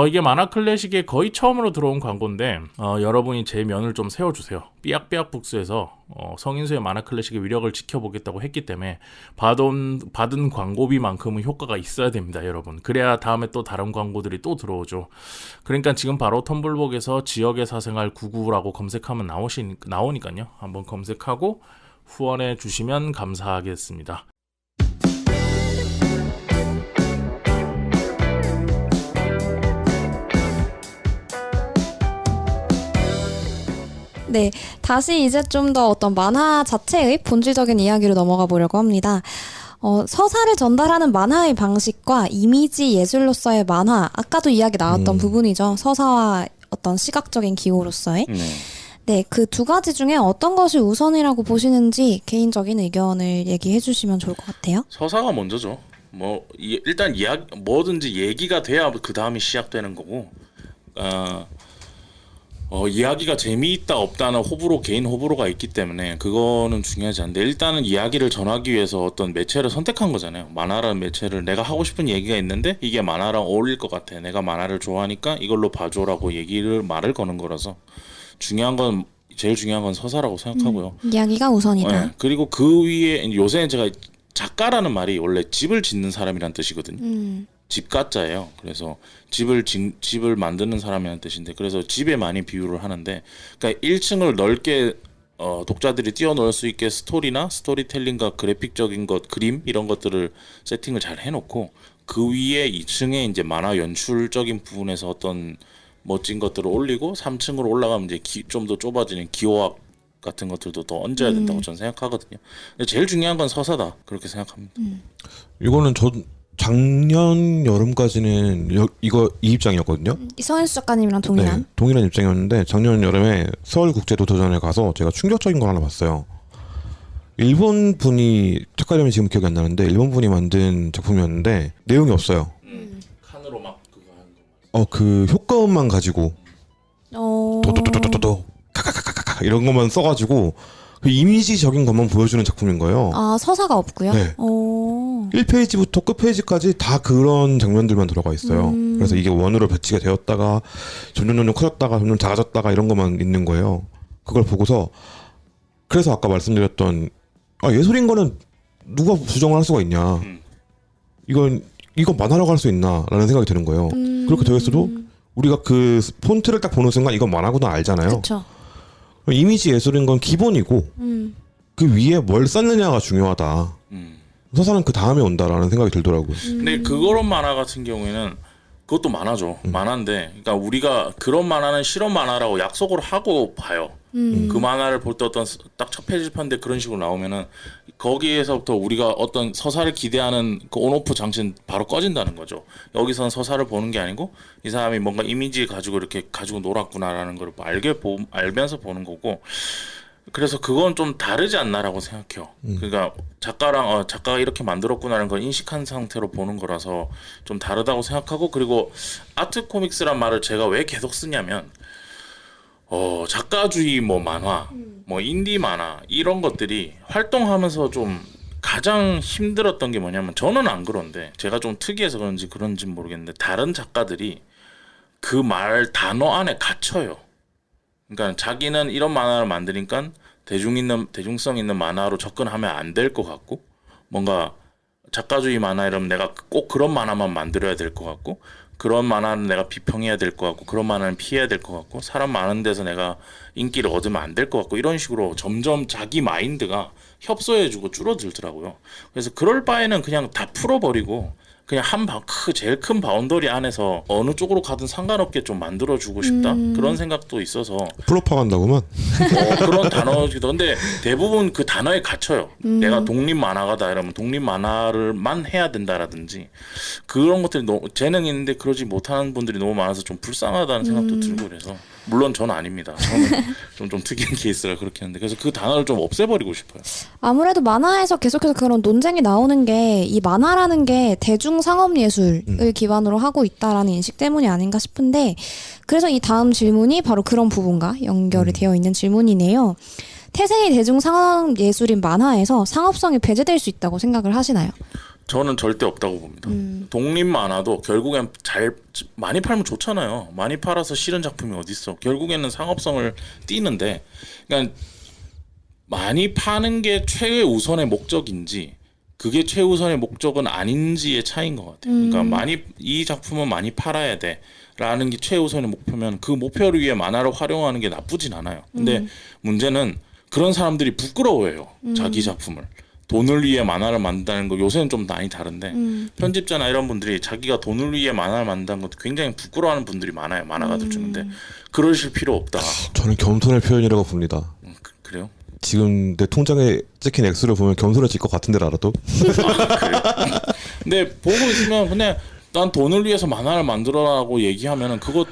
이게 만화 클래식에 거의 처음으로 들어온 광고인데 여러분이 제 면을 좀 세워주세요. 삐약삐약 북스에서 성인수의 만화 클래식의 위력을 지켜보겠다고 했기 때문에 받은 광고비만큼은 효과가 있어야 됩니다, 여러분. 그래야 다음에 또 다른 광고들이 또 들어오죠. 그러니까 지금 바로 텀블벅에서 지역의 사생활 99라고 검색하면 나오니까요. 한번 검색하고 후원해 주시면 감사하겠습니다. 네, 다시 이제 좀 더 어떤 만화 자체의 본질적인 이야기로 넘어가 보려고 합니다. 서사를 전달하는 만화의 방식과 이미지 예술로서의 만화, 아까도 이야기 나왔던 부분이죠. 서사와 어떤 시각적인 기호로서의. 네, 그 두 가지 중에 어떤 것이 우선이라고 보시는지 개인적인 의견을 얘기해 주시면 좋을 것 같아요. 서사가 먼저죠. 일단 뭐든지 얘기가 돼야 그 다음이 시작되는 거고. 이야기가 재미있다 없다는 개인 호불호가 있기 때문에 그거는 중요하지 않은데 일단은 이야기를 전하기 위해서 어떤 매체를 선택한 거잖아요. 만화라는 매체를 내가 하고 싶은 얘기가 있는데 이게 만화랑 어울릴 것 같아. 내가 만화를 좋아하니까 이걸로 봐줘라고 말을 거는 거라서 제일 중요한 건 서사라고 생각하고요. 이야기가 우선이다. 네, 그리고 그 위에 요새는 제가 작가라는 말이 원래 집을 짓는 사람이란 뜻이거든요. 집가자예요. 그래서 집을 만드는 사람이라는 뜻인데 그래서 집에 많이 비유를 하는데 그러니까 1층을 넓게 독자들이 뛰어놀 수 있게 스토리나 스토리텔링과 그래픽적인 것, 그림 이런 것들을 세팅을 잘 해놓고 그 위에 2층에 이제 만화 연출적인 부분에서 어떤 멋진 것들을 올리고 3층으로 올라가면 이제 좀 더 좁아지는 기호학 같은 것들도 더 얹어야 된다고 저는 생각하거든요. 근데 제일 중요한 건 서사다 그렇게 생각합니다. 이거는 작년 여름까지는 이 입장이었거든요. 성인수 작가님이랑 동일한. 네, 동일한 입장이었는데 작년 여름에 서울국제도서전에 가서 제가 충격적인 걸 하나 봤어요. 일본 분이 작가 이름이 지금 기억이 안 나는데 일본 분이 만든 작품이었는데 내용이 없어요. 칸으로 막 그거 하는 거. 그 효과음만 가지고 도도도도도도 카카카카카 이런 것만 써가지고 그 이미지적인 것만 보여주는 작품인 거예요. 아, 서사가 없고요? 네. 1페이지부터 끝페이지까지 다 그런 장면들만 들어가 있어요. 그래서 이게 원으로 배치가 되었다가 점점 커졌다가 점점 작아졌다가 이런 것만 있는 거예요. 그걸 보고서 그래서 아까 말씀드렸던 예술인 거는 누가 부정을 할 수가 있냐. 이거 만화라고 할 수 있나 라는 생각이 드는 거예요. 그렇게 되어 있어도 우리가 그 폰트를 딱 보는 순간 이건 만화구나 알잖아요. 그렇죠. 이미지 예술인 건 기본이고 그 위에 뭘 쌓느냐가 중요하다. 서사는 그 다음에 온다라는 생각이 들더라고요. 근데 그런 만화 같은 경우에는 그것도 만화죠. 만화인데, 그러니까 우리가 그런 만화는 실험 만화라고 약속을 하고 봐요. 그 만화를 볼 때 어떤 딱 첫 페이지판인데 그런 식으로 나오면은 거기에서부터 우리가 어떤 서사를 기대하는 그 온오프 장치는 바로 꺼진다는 거죠. 여기서는 서사를 보는 게 아니고 이 사람이 뭔가 이미지 가지고 이렇게 가지고 놀았구나라는 걸 알면서 보는 거고. 그래서 그건 좀 다르지 않나라고 생각해요. 그러니까 작가가 이렇게 만들었구나라는 걸 인식한 상태로 보는 거라서 좀 다르다고 생각하고, 그리고 아트 코믹스란 말을 제가 왜 계속 쓰냐면 작가주의 뭐 만화, 뭐 인디 만화 이런 것들이 활동하면서 좀 가장 힘들었던 게 뭐냐면, 저는 안 그런데 제가 좀 특이해서 그런지 모르겠는데 다른 작가들이 그 말 단어 안에 갇혀요. 그러니까 자기는 이런 만화를 만드니까 대중성 있는 만화로 접근하면 안 될 것 같고, 뭔가 작가주의 만화 이러면 내가 꼭 그런 만화만 만들어야 될 것 같고, 그런 만화는 내가 비평해야 될 것 같고, 그런 만화는 피해야 될 것 같고, 사람 많은 데서 내가 인기를 얻으면 안 될 것 같고, 이런 식으로 점점 자기 마인드가 협소해지고 줄어들더라고요. 그래서 그럴 바에는 그냥 다 풀어버리고 그냥 제일 큰 바운더리 안에서 어느 쪽으로 가든 상관없게 좀 만들어주고 싶다, 그런 생각도 있어서 프로파간다구만. 그런 단어기도. 근데 대부분 그 단어에 갇혀요. 내가 독립 만화가다 이러면 독립 만화를만 해야 된다라든지 그런 것들이 너무 재능 있는데 그러지 못하는 분들이 너무 많아서 좀 불쌍하다는 생각도 들고, 그래서 물론 저는 아닙니다. 저는 좀 특이한 케이스라 그렇게 하는데, 그래서 그 단어를 좀 없애버리고 싶어요. 아무래도 만화에서 계속해서 그런 논쟁이 나오는 게 이 만화라는 게 대중 상업 예술을 기반으로 하고 있다라는 인식 때문이 아닌가 싶은데, 그래서 이 다음 질문이 바로 그런 부분과 연결이 되어 있는 질문이네요. 태생이 대중 상업 예술인 만화에서 상업성이 배제될 수 있다고 생각을 하시나요? 저는 절대 없다고 봅니다. 독립 만화도 결국엔 많이 팔면 좋잖아요. 많이 팔아서 싫은 작품이 어딨어. 결국에는 상업성을 띠는데, 그러니까 많이 파는 게 최우선의 목적인지 그게 최우선의 목적은 아닌지의 차이인 것 같아요. 그러니까 이 작품은 많이 팔아야 돼라는 게 최우선의 목표면 그 목표를 위해 만화를 활용하는 게 나쁘진 않아요. 근데 문제는 그런 사람들이 부끄러워해요. 자기 작품을. 돈을 위해 만화를 만든다는 거 요새는 좀 많이 다른데, 편집자나 이런 분들이 자기가 돈을 위해 만화를 만든다는 것도 굉장히 부끄러워하는 분들이 많아요. 만화가들 중인데 그러실 필요 없다. 저는 겸손의 표현이라고 봅니다. 그래요? 지금 내 통장에 찍힌 액수를 보면 겸손해질 것 같은데 알아도. 그래요? 근데 보고 있으면 그냥 난 돈을 위해서 만화를 만들어라고 얘기하면은 그거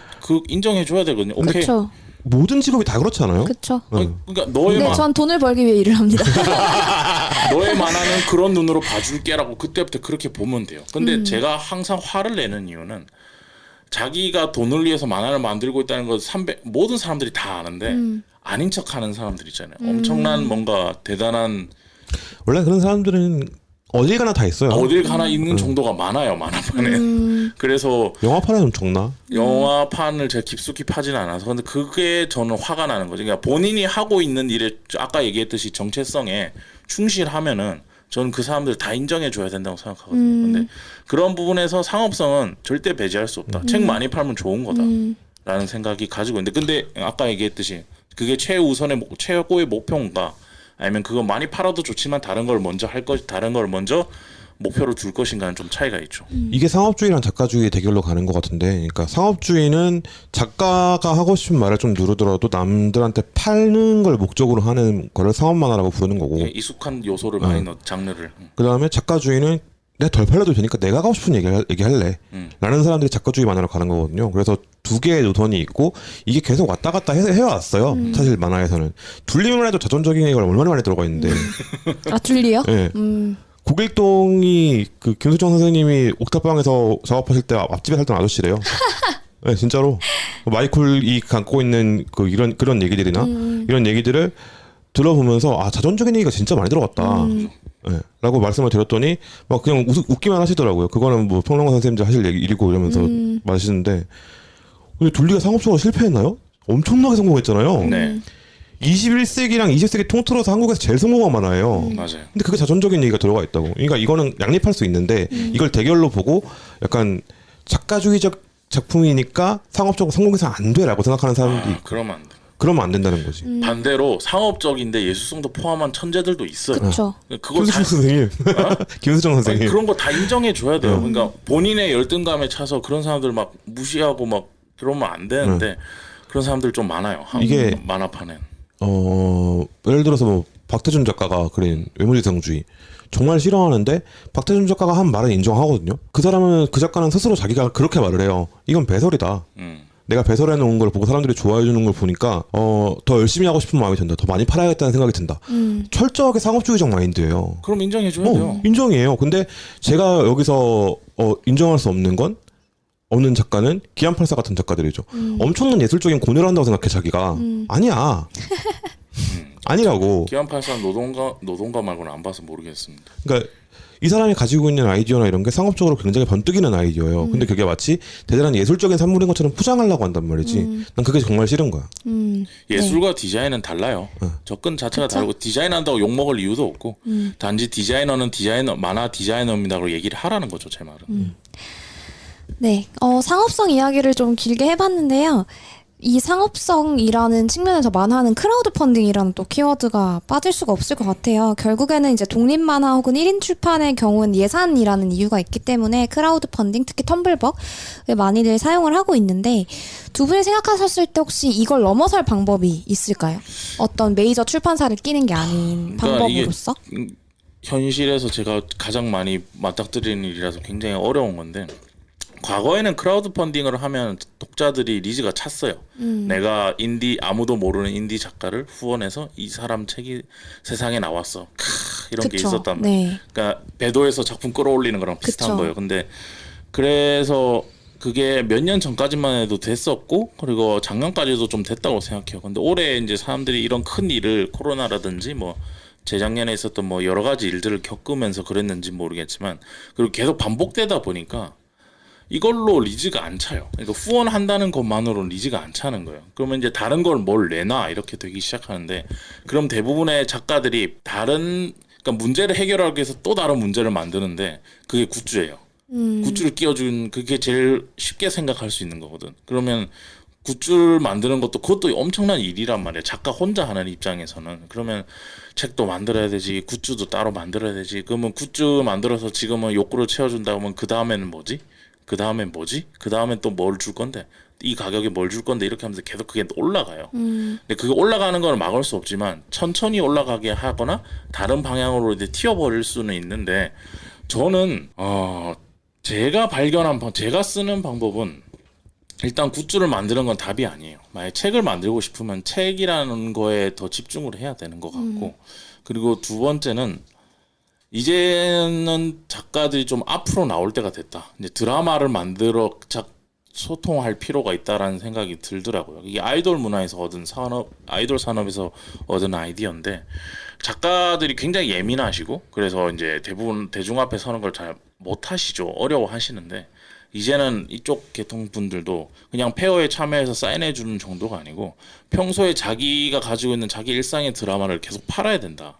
인정해줘야 되거든요. 오케이. 그렇죠. 모든 직업이 다 그렇잖아요. 그렇죠. 그러니까 너의 근데 전 돈을 벌기 위해 일을 합니다. 너의 만화는 그런 눈으로 봐줄게라고 그때부터 그렇게 보면 돼요. 근데 제가 항상 화를 내는 이유는, 자기가 돈을 위해서 만화를 만들고 있다는 걸 모든 사람들이 다 아는데 아닌 척하는 사람들 있잖아요. 엄청난 뭔가 대단한, 원래 그런 사람들은 어딜 가나 다 있어요. 어딜 가나 있는 정도가 많아요, 만화판에. 그래서 영화판에는 적나? 영화판을 제가 깊숙이 파지는 않아서, 근데 그게 저는 화가 나는 거죠. 그러니까 본인이 하고 있는 일에 아까 얘기했듯이 정체성에 충실하면은 저는 그 사람들 다 인정해 줘야 된다고 생각하거든요. 근데 그런 부분에서 상업성은 절대 배제할 수 없다. 책 많이 팔면 좋은 거다라는 생각이 가지고 있는데, 근데 아까 얘기했듯이 그게 최고의 목표인가, 아니면 그거 많이 팔아도 좋지만 다른 걸 먼저 목표로 둘 것인가는 좀 차이가 있죠. 이게 상업주의랑 작가주의의 대결로 가는 것 같은데, 그러니까 상업주의는 작가가 하고 싶은 말을 좀 누르더라도 남들한테 팔는 걸 목적으로 하는 거를 상업 만화라고 부르는 거고, 익숙한 요소를 많이 넣은 장르를. 그 다음에 작가주의는 내가 덜 팔려도 되니까 내가 하고 싶은 얘기할래 라는 사람들이 작가주의 만화로 가는 거거든요. 그래서 두 개의 노선이 있고 이게 계속 왔다 갔다 해왔어요. 사실 만화에서는 둘리만 해도 자존적인 얘기가 얼마나 많이 들어가 있는데. 아, 둘리요? 네. 고길동이 그 김수정 선생님이 옥탑방에서 작업하실 때 앞집에 살던 아저씨래요. 네, 진짜로. 마이콜이 갖고 있는 그런 얘기들이나 이런 얘기들을 들어보면서 자전적인 얘기가 진짜 많이 들어갔다. 네, 라고 말씀을 드렸더니 막 그냥 웃기만 하시더라고요. 그거는 뭐 평론가 선생님들 하실 일이고 이러면서 마시는데, 근데 둘리가 상업적으로 실패했나요? 엄청나게 성공했잖아요. 네. 21세기랑 20세기 통틀어서 한국에서 제일 성공한 만화예요. 맞아요. 근데 그게 자전적인 얘기가 들어가 있다고. 그러니까 이거는 양립할 수 있는데 이걸 대결로 보고 약간 작가주의적 작품이니까 상업적으로 성공해서 안 돼라고 생각하는 사람들이 그러면 안 된다는 거지. 반대로 상업적인데 예술성도 포함한 천재들도 있어요. 그렇죠. 그걸 김수정 선생님, 김수정 선생님. 그런 거 다 인정해 줘야 돼요. 그러니까 본인의 열등감에 차서 그런 사람들 막 무시하고 막 그러면 안 되는데 그런 사람들 좀 많아요. 이게 만화판엔. 예를 들어서 뭐 박태준 작가가 그린 외모지상주의 정말 싫어하는데 박태준 작가가 한 말은 인정하거든요. 그 사람은 그 작가는 스스로 자기가 그렇게 말을 해요. 이건 배설이다. 내가 배설해 놓은 걸 보고 사람들이 좋아해 주는 걸 보니까 더 열심히 하고 싶은 마음이 든다. 더 많이 팔아야겠다는 생각이 든다. 철저하게 상업주의적 마인드예요. 그럼 인정해줘야 돼요. 인정이에요. 근데 제가 여기서 인정할 수 없는 건 어느 작가는 기안팔사 같은 작가들이죠. 엄청난 예술적인 고뇌를 한다고 생각해 자기가. 아니야. 아니라고. 기안팔사 노동가 말고는 안 봐서 모르겠습니다. 그러니까 이 사람이 가지고 있는 아이디어나 이런 게 상업적으로 굉장히 번뜩이는 아이디어예요. 근데 그게 마치 대단한 예술적인 산물인 것처럼 포장하려고 한단 말이지. 난 그게 정말 싫은 거야. 예술과 디자인은 달라요. 접근 자체가 다르고 디자인한다고 욕먹을 이유도 없고 단지 디자이너는 만화 디자이너입니다라고 얘기를 하라는 거죠. 제 말은. 네, 상업성 이야기를 좀 길게 해봤는데요. 이 상업성이라는 측면에서 만화는 크라우드 펀딩이라는 또 키워드가 빠질 수가 없을 것 같아요. 결국에는 이제 독립 만화 혹은 1인 출판의 경우는 예산이라는 이유가 있기 때문에 크라우드 펀딩, 특히 텀블벅을 많이들 사용을 하고 있는데 두 분이 생각하셨을 때 혹시 이걸 넘어설 방법이 있을까요? 어떤 메이저 출판사를 끼는 게 아닌 방법으로서? 현실에서 제가 가장 많이 맞닥뜨리는 일이라서 굉장히 어려운 건데 과거에는 크라우드 펀딩을 하면 독자들이 니즈가 찼어요. 내가 아무도 모르는 인디 작가를 후원해서 이 사람 책이 세상에 나왔어. 이런 게 있었단 말이에요. 네. 그러니까 배도에서 작품 끌어올리는 거랑 비슷한 그쵸. 거예요. 근데 그래서 그게 몇 년 전까지만 해도 됐었고 그리고 작년까지도 좀 됐다고 생각해요. 근데 올해 이제 사람들이 이런 큰 일을 코로나라든지 뭐 재작년에 있었던 뭐 여러 가지 일들을 겪으면서 그랬는지 모르겠지만 그리고 계속 반복되다 보니까 이걸로 리즈가 안 차요. 그러니까 후원한다는 것만으로는 리즈가 안 차는 거예요. 그러면 이제 다른 걸 뭘 내놔 이렇게 되기 시작하는데 그럼 대부분의 작가들이 그러니까 문제를 해결하기 위해서 또 다른 문제를 만드는데 그게 굿즈예요. 굿즈를 끼워준 그게 제일 쉽게 생각할 수 있는 거거든. 그러면 굿즈를 만드는 그것도 엄청난 일이란 말이에요. 작가 혼자 하는 입장에서는. 그러면 책도 만들어야 되지, 굿즈도 따로 만들어야 되지. 그러면 굿즈 만들어서 지금은 욕구를 채워준다고 하면 그 다음에는 뭐지? 그 다음엔 또 뭘 줄 건데? 이 가격에 뭘 줄 건데? 이렇게 하면서 계속 그게 올라가요. 근데 그게 올라가는 걸 막을 수 없지만 천천히 올라가게 하거나 다른 방향으로 이제 튀어버릴 수는 있는데 저는 제가 쓰는 방법은 일단 굿즈를 만드는 건 답이 아니에요. 만약에 책을 만들고 싶으면 책이라는 거에 더 집중을 해야 되는 것 같고 그리고 두 번째는 이제는 작가들이 좀 앞으로 나올 때가 됐다. 이제 드라마를 만들어 소통할 필요가 있다라는 생각이 들더라고요. 이게 아이돌 문화에서 얻은 아이돌 산업에서 얻은 아이디어인데 작가들이 굉장히 예민하시고 그래서 이제 대부분 대중 앞에 서는 걸 잘 못하시죠. 어려워하시는데 이제는 이쪽 계통분들도 그냥 페어에 참여해서 사인해주는 정도가 아니고 평소에 자기가 가지고 있는 자기 일상의 드라마를 계속 팔아야 된다.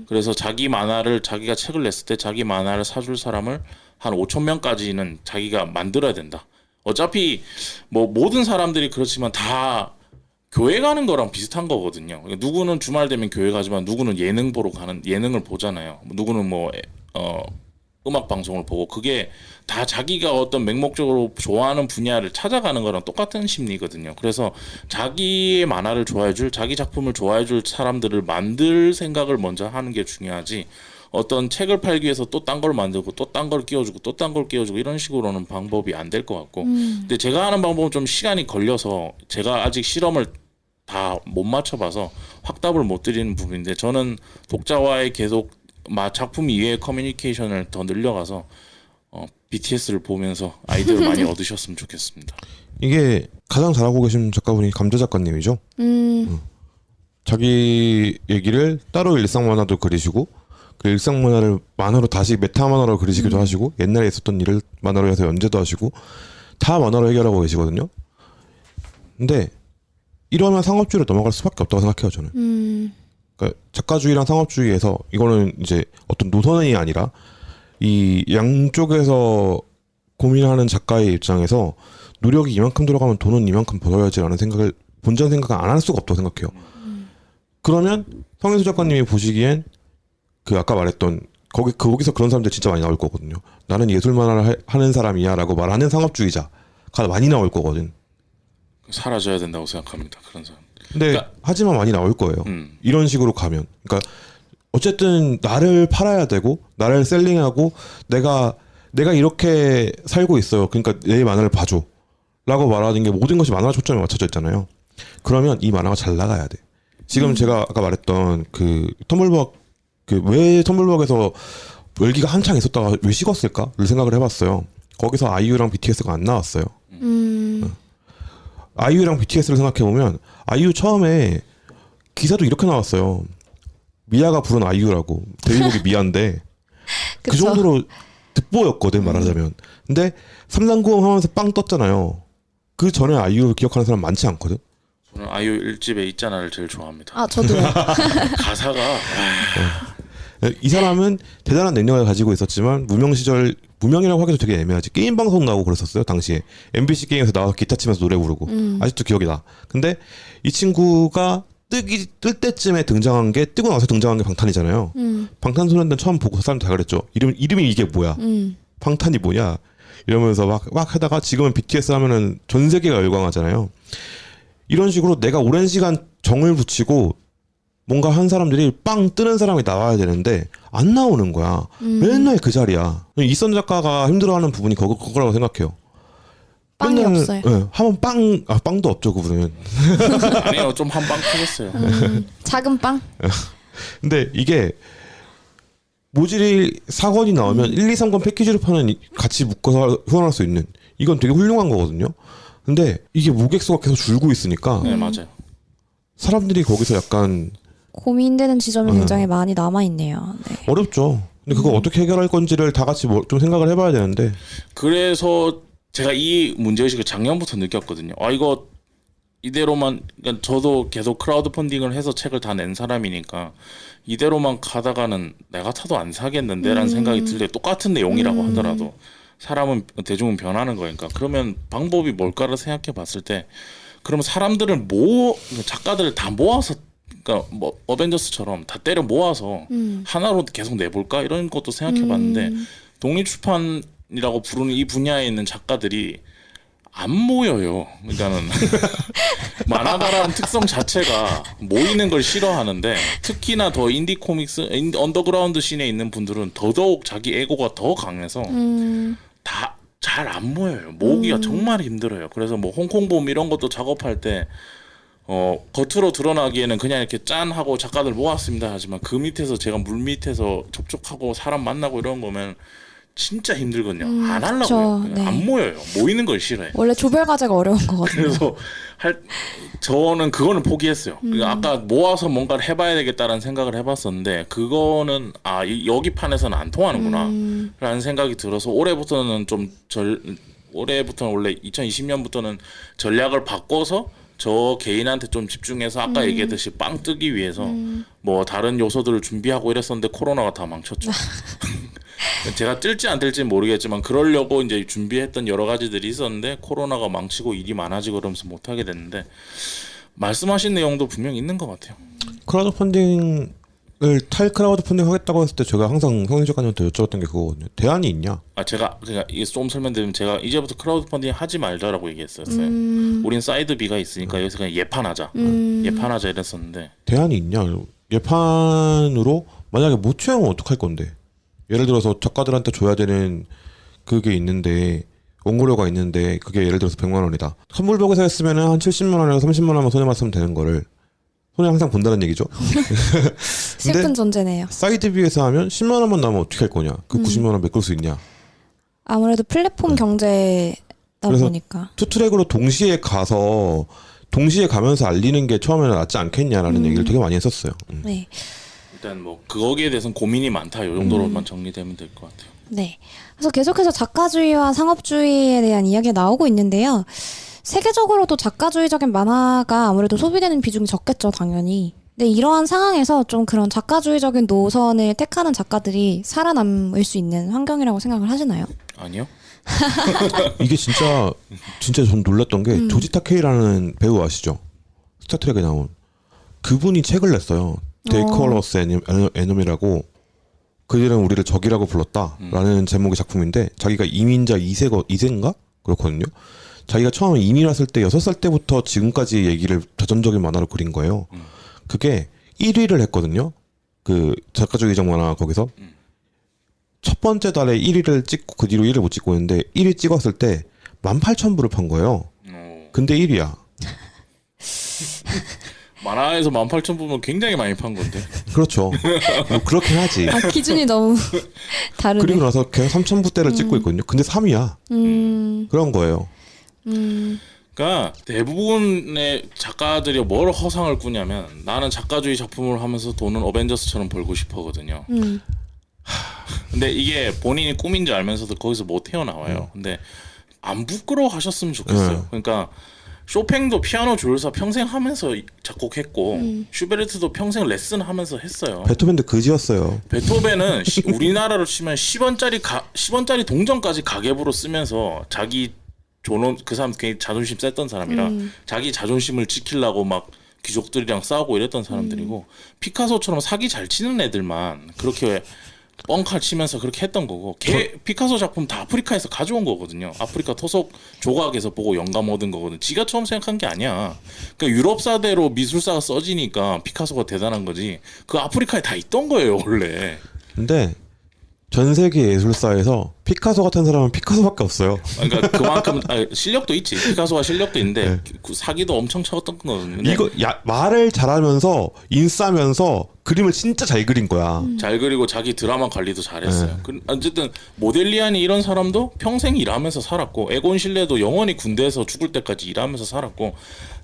그래서 자기가 책을 냈을 때 자기 만화를 사줄 사람을 한 5천 명까지는 자기가 만들어야 된다. 어차피 뭐 모든 사람들이 그렇지만 다 교회 가는 거랑 비슷한 거거든요. 누구는 주말 되면 교회 가지만 누구는 예능을 보잖아요. 누구는 음악 방송을 보고 그게 다 자기가 어떤 맹목적으로 좋아하는 분야를 찾아가는 거랑 똑같은 심리거든요. 그래서 자기의 만화를 좋아해줄 자기 작품을 좋아해줄 사람들을 만들 생각을 먼저 하는 게 중요하지 어떤 책을 팔기 위해서 또 딴 걸 만들고 또 딴 걸 끼워주고 또 딴 걸 끼워주고 이런 식으로는 방법이 안 될 것 같고 근데 제가 하는 방법은 좀 시간이 걸려서 제가 아직 실험을 다 못 맞춰봐서 확답을 못 드리는 부분인데 저는 독자와의 계속 작품 이외의 커뮤니케이션을 더 늘려가서 BTS를 보면서 아이디어를 많이 얻으셨으면 좋겠습니다. 이게 가장 잘하고 계신 작가분이 감자 작가님이죠. 자기 얘기를 따로 일상 만화도 그리시고 그 일상 만화를 만화로 다시 메타 만화로 그리시기도 하시고 옛날에 있었던 일을 만화로 해서 연재도 하시고 다 만화로 해결하고 계시거든요. 근데 이러면 상업주의로 넘어갈 수밖에 없다고 생각해요 저는. 그러니까 작가주의랑 상업주의에서 이거는 이제 어떤 노선이 아니라 이 양쪽에서 고민하는 작가의 입장에서 노력이 이만큼 들어가면 돈은 이만큼 벌어야지라는 생각을 본전 생각을 안 할 수가 없다고 생각해요. 그러면 성인수 작가님이 보시기엔 그 아까 말했던 거기서 그런 사람들 진짜 많이 나올 거거든요. 나는 예술 만화를 하는 사람이야라고 말하는 상업주의자가 많이 나올 거거든. 사라져야 된다고 생각합니다. 그런 사람. 근데 그러니까- 하지만 많이 나올 거예요. 음. 이런 식으로 가면. 그러니까 어쨌든 나를 팔아야 되고 나를 셀링하고 내가 이렇게 살고 있어요. 그러니까 내 만화를 봐줘. 라고 말하는 게 모든 것이 만화 초점에 맞춰져 있잖아요. 그러면 이 만화가 잘 나가야 돼. 지금 제가 아까 말했던 그 텀블벅 그 왜 텀블벅에서 열기가 한창 있었다가 왜 식었을까를 생각을 해봤어요. 거기서 아이유랑 BTS가 안 나왔어요. 아이유랑 BTS를 생각해보면 아이유 처음에 기사도 이렇게 나왔어요. 미아가 부른 아이유라고. 데뷔곡이 미아인데 그 그쵸. 정도로 득보였거든 말하자면. 근데 339음 하면서 빵 떴잖아요. 그 전에 아이유 기억하는 사람 많지 않거든. 저는 아이유 1집에 있잖아를 제일 좋아합니다. 아 저도요. 가사가 이 사람은 대단한 능력을 가지고 있었지만 무명 시절 무명이라고 하기도 되게 애매하지. 게임 방송 나오고 그랬었어요 당시에. MBC 게임에서 나와서 기타 치면서 노래 부르고. 아직도 기억이 나. 근데 이 친구가 뜰 때쯤에 등장한 게 뜨고 나서 등장한 게 방탄이잖아요. 방탄소년단 처음 보고 사람 다 그랬죠. 이름이 이게 뭐야? 방탄이 뭐냐? 이러면서 막 하다가 지금은 BTS 하면은 전 세계가 열광하잖아요. 이런 식으로 내가 오랜 시간 정을 붙이고 뭔가 한 사람들이 빵 뜨는 사람이 나와야 되는데 안 나오는 거야. 맨날 그 자리야. 이선 작가가 힘들어하는 부분이 그거라고 생각해요. 빵이 맨날, 없어요. 예, 하면 빵도 없죠 그분은. 아니요, 좀 한 방 크겠어요. 작은 빵. 근데 이게 모질이 4권이 나오면 1, 2, 3권 패키지로 파는 같이 묶어서 후원할 수 있는 이건 되게 훌륭한 거거든요. 근데 이게 모객 수가 계속 줄고 있으니까 네, 맞아요. 사람들이 거기서 약간 고민되는 지점이 굉장히 많이 남아 있네요. 네. 어렵죠. 근데 그거 어떻게 해결할 건지를 다 같이 좀 생각을 해봐야 되는데 그래서 제가 이 문제의식을 작년부터 느꼈거든요. 아, 이거 이대로만, 그러니까 저도 계속 크라우드 펀딩을 해서 책을 다 낸 사람이니까 이대로만 가다가는 내 같아도 안 사겠는데 라는 생각이 들때 똑같은 내용이라고 하더라도 사람은, 대중은 변하는 거니까. 그러면 방법이 뭘까를 생각해 봤을 때 그러면 사람들을 작가들을 다 모아서, 그러니까 뭐 어벤져스처럼 다 때려 모아서 하나로 계속 내볼까 이런 것도 생각해 봤는데 독립출판이라고 부르는 이 분야에 있는 작가들이 안 모여요. 그러니까는 만화가라는 특성 자체가 모이는 걸 싫어하는데 특히나 더 인디 코믹스, 언더그라운드 씬에 있는 분들은 더더욱 자기 에고가 더 강해서 다 잘 안 모여요. 모으기가 정말 힘들어요. 그래서 뭐 홍콩봄 이런 것도 작업할 때 겉으로 드러나기에는 그냥 이렇게 짠 하고 작가들 모았습니다 하지만 그 밑에서 제가 물 밑에서 접촉하고 사람 만나고 이런 거면 진짜 힘들거든요. 안 하려고요. 그쵸, 그냥 네. 안 모여요. 모이는 걸 싫어해. 원래 조별 과제가 어려운 거거든요. 그래서 저는 그거는 포기했어요. 그러니까 아까 모아서 뭔가를 해봐야 되겠다라는 생각을 해봤었는데 그거는 여기 판에서는 안 통하는구나 라는 생각이 들어서 올해부터는 올해부터는 원래 2020년부터는 전략을 바꿔서 저 개인한테 좀 집중해서 아까 얘기했듯이 빵 뜨기 위해서 뭐 다른 요소들을 준비하고 이랬었는데 코로나가 다 망쳤죠. 제가 뜰지 안 뜰지 모르겠지만 그러려고 이제 준비했던 여러 가지들이 있었는데 코로나가 망치고 일이 많아지고 그러면서 못 하게 됐는데 말씀하신 내용도 분명히 있는 것 같아요. 크라우드 펀딩을 크라우드 펀딩 하겠다고 했을 때 제가 항상 성인 작가님한테 여쭤봤던 게 그거거든요. 대안이 있냐? 제가 이게 좀 설명드리면 제가 이제부터 크라우드 펀딩 하지 말자라고 얘기했었어요. 우린 사이드 B가 있으니까 여기서 그냥 예판하자. 예판하자 이랬었는데 대안이 있냐? 예판으로 만약에 못 채우면 어떡할 건데? 예를 들어서 작가들한테 줘야 되는 그게 있는데 원고료가 있는데 그게 예를 들어서 100만 원이다. 선물벽에서 했으면 한 70만 원에서 30만 원만 손해 봤으면 되는 거를 손해 항상 본다는 얘기죠. 슬픈 존재네요. 사이드 B에서 하면 10만 원만 나오면 어떻게 할 거냐? 그 90만 원 메꿀 수 있냐? 아무래도 플랫폼 경제다 그래서 보니까. 투트랙으로 동시에 가면서 알리는 게 처음에는 낫지 않겠냐라는 얘기를 되게 많이 했었어요. 네. 일단 뭐 거기에 대해서는 고민이 많다. 이 정도로만 정리되면 될 것 같아요. 네. 그래서 계속해서 작가주의와 상업주의에 대한 이야기가 나오고 있는데요. 세계적으로도 작가주의적인 만화가 아무래도 소비되는 비중이 적겠죠, 당연히. 근데 이러한 상황에서 좀 그런 작가주의적인 노선을 택하는 작가들이 살아남을 수 있는 환경이라고 생각을 하시나요? 아니요? 이게 진짜 전 놀랐던 게 조지 타케이라는 배우 아시죠? 스타트랙에 나온 그분이 책을 냈어요. They Call Us Enemy라고 그들은 우리를 적이라고 불렀다라는 제목의 작품인데 자기가 이민자 2세인가 그렇거든요. 자기가 처음에 이민 왔을 때 6살 때부터 지금까지 얘기를 자전적인 만화로 그린 거예요. 그게 1위를 했거든요. 그 작가적 이적 만화 거기서 첫 번째 달에 1위를 찍고 그 뒤로 1위를 못 찍고 있는데 1위 찍었을 때 18,000부를 판 거예요. 근데 1위야. 만화에서 18,000부면 굉장히 많이 판 건데. 그렇죠. 뭐 그렇긴 하지. 아, 기준이 너무 다르네. 그리고 나서 걔가 3,000부대를 찍고 있거든요. 근데 3위야. 그런 거예요. 그러니까 대부분의 작가들이 뭘 허상을 꾸냐면 나는 작가주의 작품을 하면서 돈은 어벤져스처럼 벌고 싶어거든요. 근데 이게 본인이 꿈인 줄 알면서도 거기서 못 헤어나와요. 근데 안 부끄러워하셨으면 좋겠어요. 그러니까 쇼팽도 피아노 조율사 평생 하면서 작곡했고 슈베르트도 평생 레슨하면서 했어요. 베토벤도 그지였어요. 베토벤은 우리나라로 치면 10원짜리 동전까지 가계부로 쓰면서 자기 존엄 그 사람 굉장히 자존심 셌던 사람이라 자기 자존심을 지키려고 막 귀족들이랑 싸우고 이랬던 사람들이고 피카소처럼 사기 잘 치는 애들만 그렇게 뻥칼 치면서 그렇게 했던 거고 피카소 작품 다 아프리카에서 가져온 거거든요. 아프리카 토속 조각에서 보고 영감 얻은 거거든. 지가 처음 생각한 게 아니야. 그러니까 유럽사대로 미술사가 써지니까 피카소가 대단한 거지. 그 아프리카에 다 있던 거예요 원래. 근데 전 세계 예술사에서 피카소 같은 사람은 피카소밖에 없어요. 그러니까 그만큼 실력도 있지. 피카소가 실력도 있는데 그 사기도 엄청 쳤던 거거든요. 근데 이거 말을 잘하면서 인싸면서 그림을 진짜 잘 그린 거야. 잘 그리고 자기 드라마 관리도 잘했어요. 어쨌든 모델리안이 이런 사람도 평생 일하면서 살았고 에곤 실레도 영원히 군대에서 죽을 때까지 일하면서 살았고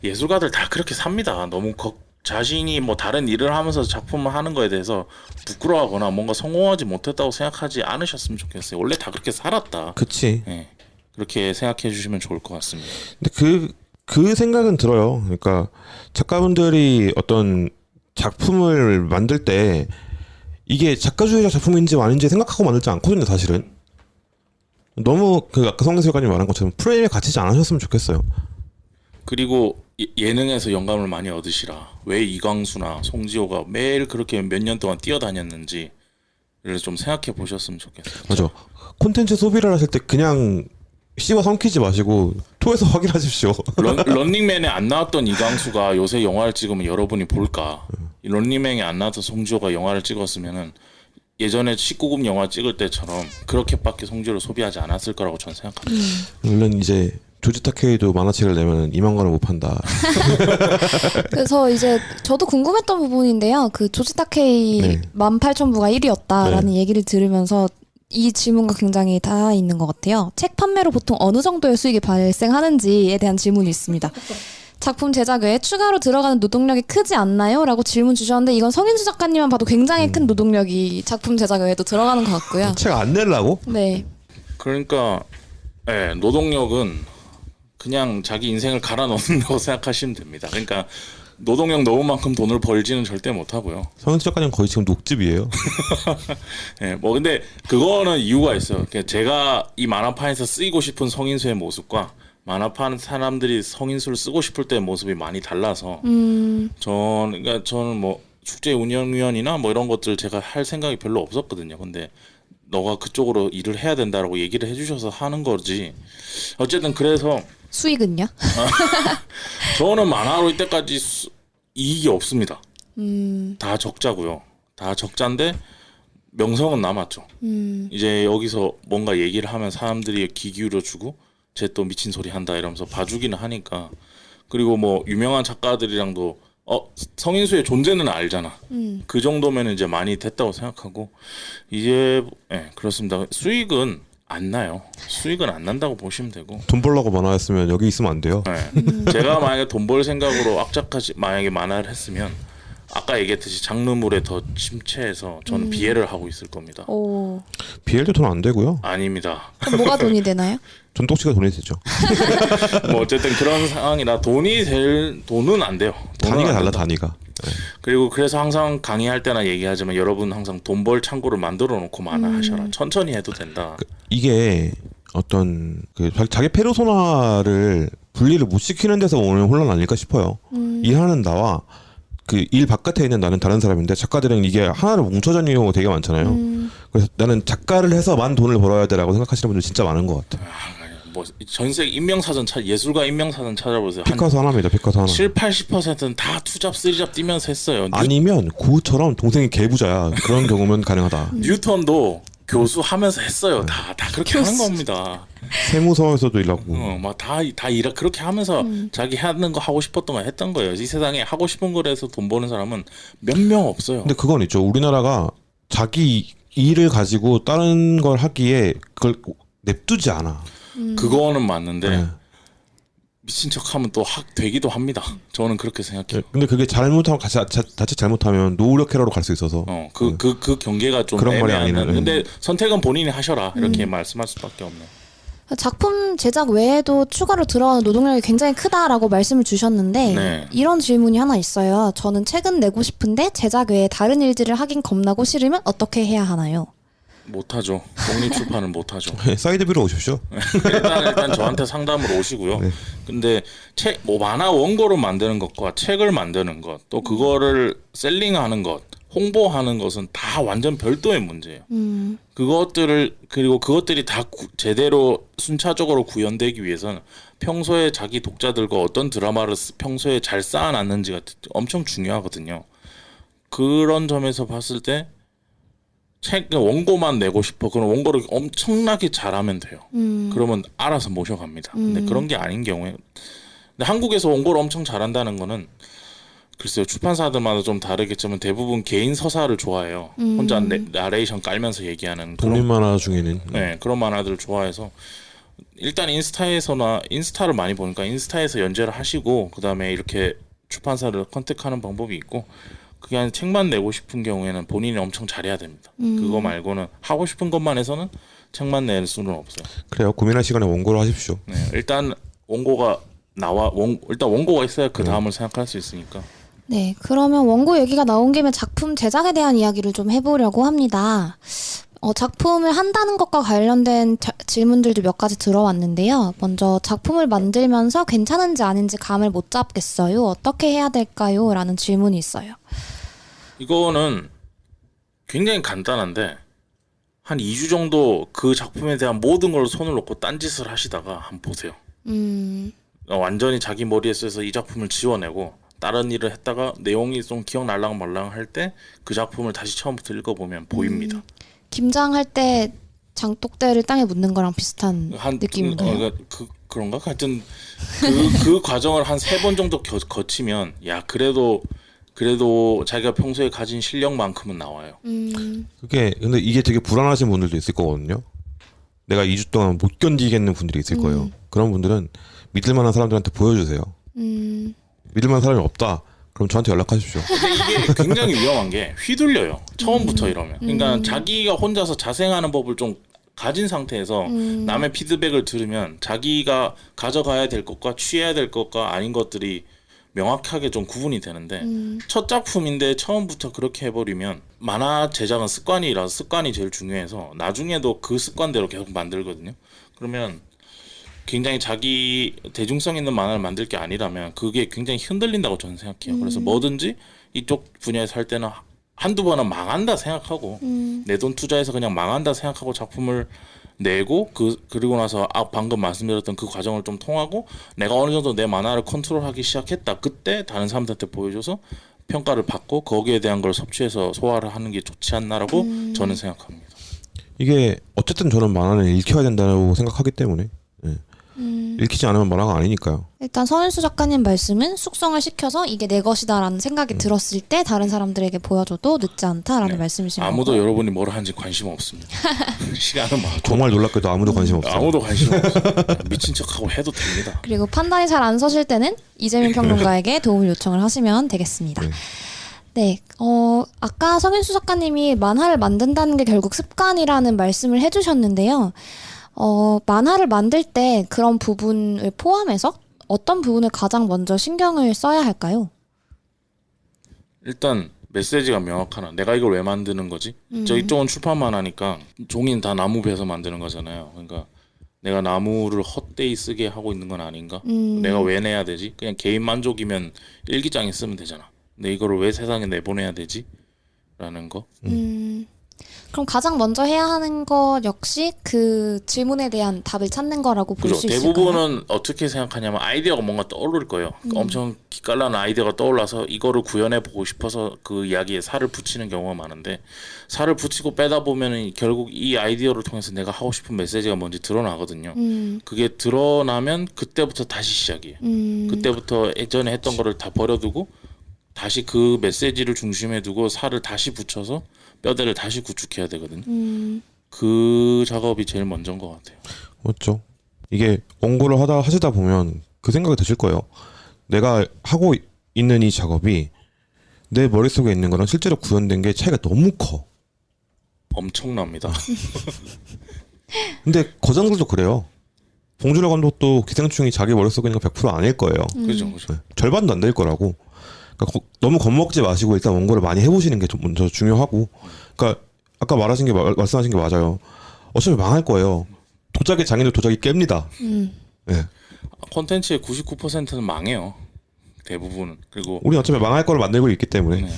예술가들 다 그렇게 삽니다. 너무 자신이 뭐 다른 일을 하면서 작품을 하는 거에 대해서 부끄러워하거나 뭔가 성공하지 못했다고 생각하지 않으셨으면 좋겠어요. 원래 다 그렇게 살았다. 그치. 네. 그렇게 생각해 주시면 좋을 것 같습니다. 근데 그 생각은 들어요. 그러니까 작가분들이 어떤 작품을 만들 때 이게 작가주의적 작품인지 아닌지 생각하고 만들지 않거든요, 사실은. 너무 그 아까 성경설관님 말한 것처럼 프레임에 갇히지 않으셨으면 좋겠어요. 그리고 예능에서 영감을 많이 얻으시라. 왜 이광수나 송지호가 매일 그렇게 몇 년 동안 뛰어다녔는지를 좀 생각해 보셨으면 좋겠어요. 맞아. 콘텐츠 소비를 하실 때 그냥 씹어 삼키지 마시고 토해서 확인하십시오. 런닝맨에 안 나왔던 이광수가 요새 영화를 찍으면 여러분이 볼까? 이 런닝맨에 안 나왔던 송지호가 영화를 찍었으면은 예전에 19금 영화 찍을 때처럼 그렇게밖에 송지호를 소비하지 않았을 거라고 저는 생각합니다. 물론 이제 조지 타케이도 만화책을 내면 2만 권을 못 판다. 그래서 이제 저도 궁금했던 부분인데요. 그 조지 타케이 네. 18,000부가 1위였다라는 얘기를 들으면서 이 질문과 굉장히 닿아 있는 것 같아요. 책 판매로 보통 어느 정도의 수익이 발생하는지에 대한 질문이 있습니다. 작품 제작 외에 추가로 들어가는 노동력이 크지 않나요? 라고 질문 주셨는데 이건 성인수 작가님만 봐도 굉장히 큰 노동력이 작품 제작 외에도 들어가는 것 같고요. 책 안 내려고? 네. 그러니까 노동력은 그냥 자기 인생을 갈아 넣는다고 생각하시면 됩니다. 그러니까 노동력 넣은 만큼 돈을 벌지는 절대 못하고요. 성인수 작가님 거의 지금 녹즙이에요. 뭐 근데 그거는 이유가 있어요. 제가 이 만화판에서 쓰이고 싶은 성인수의 모습과 만화판 사람들이 성인수를 쓰고 싶을 때의 모습이 많이 달라서 저는 뭐 축제 운영위원이나 뭐 이런 것들 제가 할 생각이 별로 없었거든요. 근데 너가 그쪽으로 일을 해야 된다라고 얘기를 해주셔서 하는 거지. 어쨌든 그래서 수익은요? 저는 만화로 이때까지 이익이 없습니다. 다 적자고요. 다 적자인데 명성은 남았죠. 이제 여기서 뭔가 얘기를 하면 사람들이 귀 기울여주고 쟤 또 미친 소리 한다 이러면서 봐주기는 하니까. 그리고 뭐 유명한 작가들이랑도 성인수의 존재는 알잖아. 그 정도면 이제 많이 됐다고 생각하고 이제 그렇습니다. 수익은 안 나요. 수익은 안 난다고 보시면 되고. 돈 벌려고 만화했으면 여기 있으면 안 돼요. 제가 만약에 돈 벌 생각으로 악착같이 만약에 만화를 했으면 아까 얘기했듯이 장르물에 더 침체해서 저는 비애를 하고 있을 겁니다. 오. 비엘도 돈 안 되고요. 아닙니다. 그럼 뭐가 돈이 되나요? 전독치가 돈이 되죠. 뭐 어쨌든 그런 상황이라 돈은 안 돼요. 돈은 단위가 안 달라 된다. 단위가. 그리고 그래서 항상 강의할 때나 얘기하지만 여러분 항상 돈 벌 창구를 만들어 놓고 만화하셔라. 천천히 해도 된다. 이게 어떤 자기 페르소나를 분리를 못 시키는 데서 오는 혼란 아닐까 싶어요. 일하는 나와 그 일 바깥에 있는 나는 다른 사람인데 작가들은 이게 하나를 뭉쳐져 있는 경우가 되게 많잖아요. 그래서 나는 작가를 해서만 돈을 벌어야 돼라고 생각하시는 분들 진짜 많은 것 같아요. 뭐 전세 인명사전 예술가 인명사전 찾아보세요. 한 피카소 하나입니다. 피카소 하나. 7, 80%는 다 투잡, 쓰리잡 뛰면서 했어요. 아니면 고우처럼 동생이 개부자야. 그런 경우면 가능하다. 뉴턴도 교수 하면서 했어요. 다 그렇게 하는 겁니다. 세무서에서도 일하고. 막다 일하 그렇게 하면서 자기 하는 거 하고 싶었던 거 했던 거예요. 이 세상에 하고 싶은 거를 해서 돈 버는 사람은 몇 명 없어요. 근데 그건 있죠. 우리나라가 자기 일을 가지고 다른 걸 하기에 그걸 냅두지 않아. 그거는 맞는데 네. 미친 척하면 또 되기도 합니다. 저는 그렇게 생각해요. 근데 그게 잘못하면 자칫 잘못하면 노력회로로 갈 수 있어서. 그 경계가 좀 그런 말이 애매한. 아니네. 근데 선택은 본인이 하셔라 이렇게 말씀할 수밖에 없네. 작품 제작 외에도 추가로 들어가는 노동력이 굉장히 크다라고 말씀을 주셨는데 네. 이런 질문이 하나 있어요. 저는 책은 내고 싶은데 제작 외에 다른 일들을 하긴 겁나고 싫으면 어떻게 해야 하나요? 못하죠. 독립 출판은 못하죠. 사이드비로 오십시오. 일단 저한테 상담으로 오시고요. 네. 근데 뭐 만화 원고를 만드는 것과 책을 만드는 것, 또 그거를 셀링하는 것, 홍보하는 것은 다 완전 별도의 문제예요. 그리고 그것들이 다 제대로 순차적으로 구현되기 위해서는 평소에 자기 독자들과 어떤 드라마를 평소에 잘 쌓아놨는지가 엄청 중요하거든요. 그런 점에서 봤을 때 책 원고만 내고 싶어. 그럼 원고를 엄청나게 잘하면 돼요. 그러면 알아서 모셔갑니다. 근데 그런 게 아닌 경우에, 근데 한국에서 원고를 엄청 잘한다는 거는 글쎄요, 출판사들마다 좀 다르겠지만 대부분 개인 서사를 좋아해요. 혼자 나레이션 깔면서 얘기하는 독립 만화 중에는. 네, 그런 만화들을 좋아해서 일단 인스타를 많이 보니까 인스타에서 연재를 하시고 그 다음에 이렇게 출판사를 컨택하는 방법이 있고, 그게 아니라 책만 내고 싶은 경우에는 본인이 엄청 잘해야 됩니다. 그거 말고는 하고 싶은 것만 해서는 책만 낼 수는 없어요. 그래요. 고민할 시간에 원고를 하십시오. 네, 일단 원고가 일단 원고가 있어야 그 다음을 생각할 수 있으니까. 네, 그러면 원고 얘기가 나온 김에 작품 제작에 대한 이야기를 좀 해보려고 합니다. 작품을 한다는 것과 관련된 질문들도 몇 가지 들어왔는데요. 먼저 작품을 만들면서 괜찮은지 아닌지 감을 못 잡겠어요. 어떻게 해야 될까요? 라는 질문이 있어요. 이거는 굉장히 간단한데 한 2주 정도 그 작품에 대한 모든 걸 손을 놓고 딴짓을 하시다가 한번 보세요. 완전히 자기 머리에 써서 이 작품을 지워내고 다른 일을 했다가 내용이 좀 기억날랑 말랑 할 때 그 작품을 다시 처음부터 읽어보면 보입니다. 김장할 때 장독대를 땅에 묻는 거랑 비슷한 느낌인가요? 그런가? 하여튼 그 과정을 한 3번 정도 거치면 그래도 자기가 평소에 가진 실력만큼은 나와요. 근데 이게 되게 불안하신 분들도 있을 거거든요. 내가 2주 동안 못 견디겠는 분들이 있을 거예요. 그런 분들은 믿을 만한 사람들한테 보여주세요. 믿을 만한 사람이 없다. 그럼 저한테 연락하십시오. 근데 이게 굉장히 위험한 게 휘둘려요. 처음부터 이러면. 그러니까 자기가 혼자서 자생하는 법을 좀 가진 상태에서 남의 피드백을 들으면 자기가 가져가야 될 것과 취해야 될 것과 아닌 것들이 명확하게 좀 구분이 되는데 첫 작품인데 처음부터 그렇게 해버리면, 만화 제작은 습관이라서 습관이 제일 중요해서 나중에도 그 습관대로 계속 만들거든요. 그러면 굉장히 자기 대중성 있는 만화를 만들 게 아니라면 그게 굉장히 흔들린다고 저는 생각해요. 그래서 뭐든지 이쪽 분야에서 할 때는 한두 번은 망한다 생각하고 내 돈 투자해서 그냥 망한다 생각하고 작품을 내고 그리고 나서 방금 말씀드렸던 그 과정을 좀 통하고 내가 어느 정도 내 만화를 컨트롤하기 시작했다. 그때 다른 사람들한테 보여줘서 평가를 받고 거기에 대한 걸 섭취해서 소화를 하는 게 좋지 않나라고 저는 생각합니다. 이게 어쨌든 저는 만화는 읽혀야 된다고 생각하기 때문에 읽히지 않으면 만화가 아니니까요. 일단 서인수 작가님 말씀은 숙성을 시켜서 이게 내 것이다라는 생각이 들었을 때 다른 사람들에게 보여줘도 늦지 않다라는 말씀이신 거고. 아무도 여러분이 뭐라 하는지 관심 없습니다. 시간은 많고. 정말 놀랍게도 아무도 관심 없어요. 아무도 관심 없어요. 미친 척하고 해도 됩니다. 그리고 판단이 잘 안 서실 때는 이재민 평론가에게 도움을 요청을 하시면 되겠습니다. 네, 아까 성인수 작가님이 만화를 만든다는 게 결국 습관이라는 말씀을 해주셨는데요. 만화를 만들 때 그런 부분을 포함해서 어떤 부분을 가장 먼저 신경을 써야 할까요? 일단 메시지가 명확하나. 내가 이걸 왜 만드는 거지? 이쪽은 출판만 하니까 종이는 다 나무 베서 만드는 거잖아요. 그러니까 내가 나무를 헛되이 쓰게 하고 있는 건 아닌가? 내가 왜 내야 되지? 그냥 개인 만족이면 일기장에 쓰면 되잖아. 근데 이거를 왜 세상에 내보내야 되지? 라는 거. 그럼 가장 먼저 해야 하는 것 역시 그 질문에 대한 답을 찾는 거라고 볼 그죠. 수 있을까요? 대부분은 어떻게 생각하냐면 아이디어가 뭔가 떠오를 거예요. 엄청 기깔나는 아이디어가 떠올라서 이거를 구현해 보고 싶어서 그 이야기에 살을 붙이는 경우가 많은데 살을 붙이고 빼다 보면은 결국 이 아이디어를 통해서 내가 하고 싶은 메시지가 뭔지 드러나거든요. 그게 드러나면 그때부터 다시 시작이에요. 그때부터 예전에 했던 거를 다 버려두고 다시 그 메시지를 중심에 두고 살을 다시 붙여서 뼈대를 다시 구축해야 되거든요. 그 작업이 제일 먼저인 것 같아요. 맞죠. 이게 원고를 하시다 보면 그 생각이 드실 거예요. 내가 하고 있는 이 작업이 내 머릿속에 있는 거랑 실제로 구현된 게 차이가 너무 커. 엄청납니다. 근데 거장들도 그래요. 봉준호 감독도 기생충이 자기 머릿속에 있는 거 100% 아닐 거예요. 그죠. 네. 절반도 안 될 거라고. 그러니까 너무 겁먹지 마시고 일단 원고를 많이 해보시는 게 좀 먼저 중요하고. 그러니까 아까 말씀하신 게 맞아요. 어차피 망할 거예요. 도자기 장인도 도자기 깹니다. 네. 콘텐츠의 99%는 망해요. 대부분은. 그리고 우리 어차피 망할 거를 만들고 있기 때문에. 네.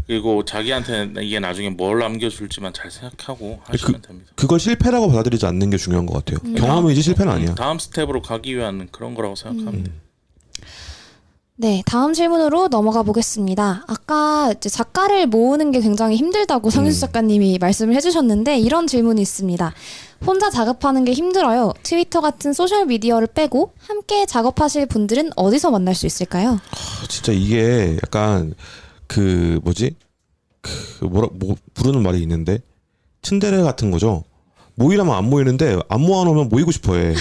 그리고 자기한테 이게 나중에 뭘 남겨줄지만 잘 생각하고 하시면 됩니다. 그걸 실패라고 받아들이지 않는 게 중요한 것 같아요. 경험이지 실패는 아니야. 다음 스텝으로 가기 위한 그런 거라고 생각합니다. 네, 다음 질문으로 넘어가 보겠습니다. 아까 이제 작가를 모으는 게 굉장히 힘들다고 성인수 작가님이 말씀을 해주셨는데 이런 질문이 있습니다. 혼자 작업하는 게 힘들어요. 트위터 같은 소셜 미디어를 빼고 함께 작업하실 분들은 어디서 만날 수 있을까요? 진짜 이게 약간 그 뭐지? 부르는 말이 있는데 츤데레 같은 거죠. 모이라면 안 모이는데 안 모아놓으면 모이고 싶어해.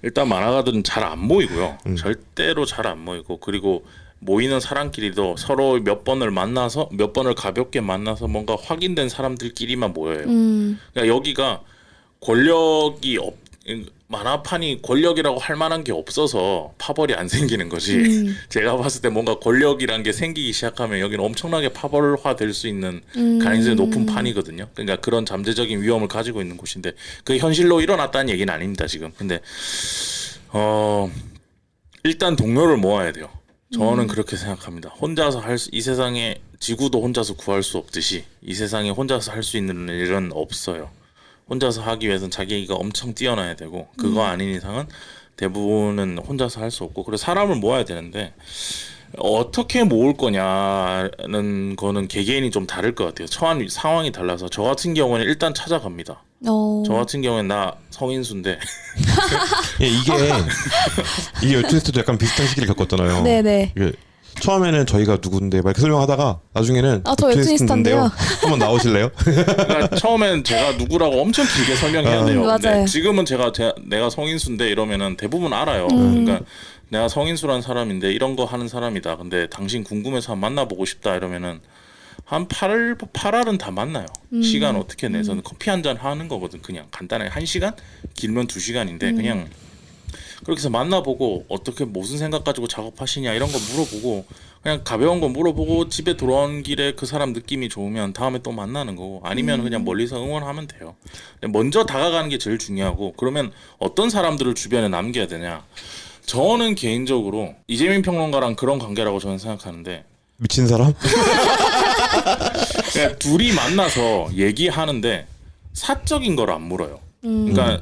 일단 만화가들은 잘 안 모이고요. 절대로 잘 안 모이고 그리고 모이는 사람끼리도 서로 몇 번을 만나서 몇 번을 가볍게 만나서 뭔가 확인된 사람들끼리만 모여요. 그러니까 여기가 권력이 만화판이 권력이라고 할 만한 게 없어서 파벌이 안 생기는 거지. 제가 봤을 때 뭔가 권력이란 게 생기기 시작하면 여기는 엄청나게 파벌화 될 수 있는 가능성이 높은 판이거든요. 그러니까 그런 잠재적인 위험을 가지고 있는 곳인데 그게 현실로 일어났다는 얘기는 아닙니다 지금. 근데 일단 동료를 모아야 돼요. 저는 그렇게 생각합니다. 혼자서 이 세상에 지구도 혼자서 구할 수 없듯이 이 세상에 혼자서 할 수 있는 일은 없어요. 혼자서 하기 위해서는 자기가 엄청 뛰어나야 되고 그거 아닌 이상은 대부분은 혼자서 할 수 없고 그래서 사람을 모아야 되는데 어떻게 모을 거냐는 거는 개개인이 좀 다를 것 같아요. 처한 상황이 달라서 저 같은 경우는 일단 찾아갑니다. 저 같은 경우는 나 성인수인데 예, 이게 열투리스트도 약간 비슷한 시기를 겪었잖아요. 네네. 이게 처음에는 저희가 누군데 막 이렇게 설명하다가 나중에는 저 웹툰이스트인데요. 한번 나오실래요? 그러니까 처음엔 제가 누구라고 엄청 길게 설명해야 돼요. 맞아요. 근데 지금은 내가 성인수인데 이러면은 대부분 알아요. 그러니까 내가 성인수란 사람인데 이런 거 하는 사람이다. 근데 당신 궁금해서 한번 만나보고 싶다 이러면은 한 8알은 다 만나요. 시간 어떻게 내서 커피 한 잔 하는 거거든. 그냥 간단하게 1시간? 길면 2시간인데 그냥 그렇게 해서 만나보고 어떻게 무슨 생각 가지고 작업하시냐 이런 거 물어보고 그냥 가벼운 거 물어보고 집에 돌아오는 길에 그 사람 느낌이 좋으면 다음에 또 만나는 거고 아니면 그냥 멀리서 응원하면 돼요. 먼저 다가가는 게 제일 중요하고 그러면 어떤 사람들을 주변에 남겨야 되냐. 저는 개인적으로 이재민 평론가랑 그런 관계라고 저는 생각하는데 미친 사람? 그냥 둘이 만나서 얘기하는데 사적인 걸 안 물어요. 그러니까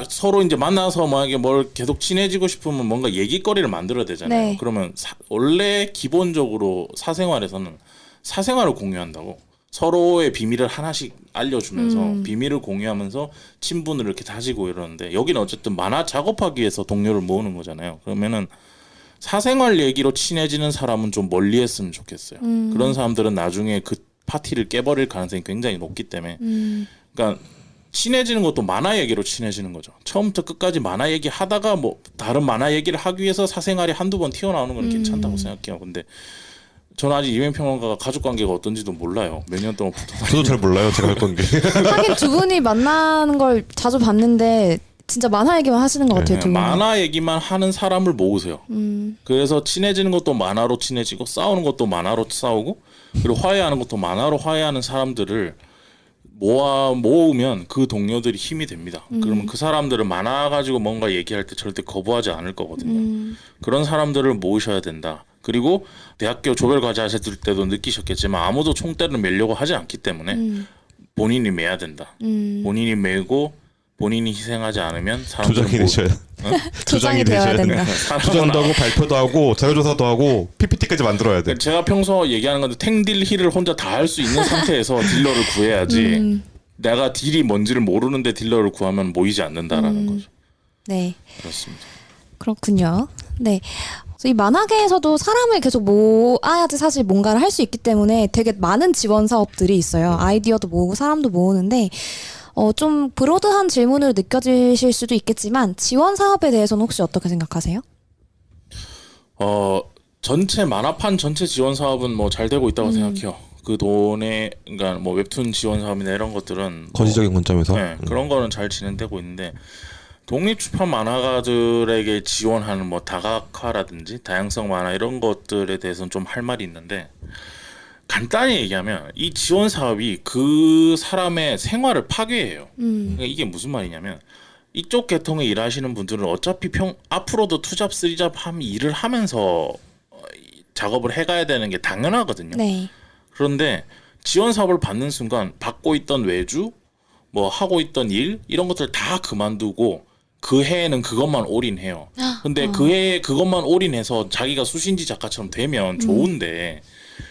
서로 이제 만나서 만약에 뭘 계속 친해지고 싶으면 뭔가 얘기거리를 만들어야 되잖아요. 네. 그러면 원래 기본적으로 사생활에서는 사생활을 공유한다고 서로의 비밀을 하나씩 알려주면서 비밀을 공유하면서 친분을 이렇게 다지고 이러는데 여기는 어쨌든 만화 작업하기 위해서 동료를 모으는 거잖아요. 그러면은 사생활 얘기로 친해지는 사람은 좀 멀리 했으면 좋겠어요. 그런 사람들은 나중에 그 파티를 깨버릴 가능성이 굉장히 높기 때문에 그러니까 친해지는 것도 만화 얘기로 친해지는 거죠. 처음부터 끝까지 만화 얘기 하다가 뭐 다른 만화 얘기를 하기 위해서 사생활이 한두 번 튀어나오는 건 괜찮다고 생각해요. 근데 저는 아직 이명 평론가가 가족 관계가 어떤지도 몰라요. 몇 년 동안 붙어 저도 잘 몰라요. 제가 할 건데. 하긴 두 분이 만나는 걸 자주 봤는데 진짜 만화 얘기만 하시는 것 같아요. 두 분이. 만화 얘기만 하는 사람을 모으세요. 그래서 친해지는 것도 만화로 친해지고 싸우는 것도 만화로 싸우고 그리고 화해하는 것도 만화로 화해하는 사람들을 모으면 그 동료들이 힘이 됩니다. 그러면 그 사람들은 만화 가지고 뭔가 얘기할 때 절대 거부하지 않을 거거든요. 그런 사람들을 모으셔야 된다. 그리고 대학교 조별 과제 하실 때도 느끼셨겠지만 아무도 총대를 매려고 하지 않기 때문에 본인이 매야 된다. 본인이 매고 본인이 희생하지 않으면 사람들은 조장이 되셔야 조장이 되어야 된다. 주장도 하고 발표도 하고 자료조사도 하고 PPT까지 만들어야 돼. 제가 평소 얘기하는 건데 탱딜 힐을 혼자 다 할 수 있는 상태에서 딜러를 구해야지 내가 딜이 뭔지를 모르는데 딜러를 구하면 모이지 않는다라는 거죠. 네. 그렇습니다. 그렇군요. 네. 그래서 이 만화계에서도 사람을 계속 모아야지 사실 뭔가를 할 수 있기 때문에 되게 많은 지원 사업들이 있어요. 아이디어도 모으고 사람도 모으는데 좀 브로드한 질문으로 느껴지실 수도 있겠지만 지원 사업에 대해서는 혹시 어떻게 생각하세요? 전체 만화판 전체 지원 사업은 뭐 잘 되고 있다고 생각해요. 그 돈에 그러니까 뭐 웹툰 지원 사업이나 이런 것들은 거시적인 관점에서 네, 그런 거는 잘 진행되고 있는데 독립 출판 만화가들에게 지원하는 뭐 다각화라든지 다양성 만화 이런 것들에 대해서는 좀 할 말이 있는데 간단히 얘기하면 이 지원 사업이 그 사람의 생활을 파괴해요. 그러니까 이게 무슨 말이냐면 이쪽 계통에 일하시는 분들은 어차피 앞으로도 투잡, 쓰리잡 일을 하면서 작업을 해가야 되는 게 당연하거든요. 네. 그런데 지원 사업을 받는 순간 받고 있던 외주, 뭐 하고 있던 일 이런 것들 다 그만두고 그 해에는 그것만 올인해요. 근데 그 해에 그것만 올인해서 자기가 수신지 작가처럼 되면 좋은데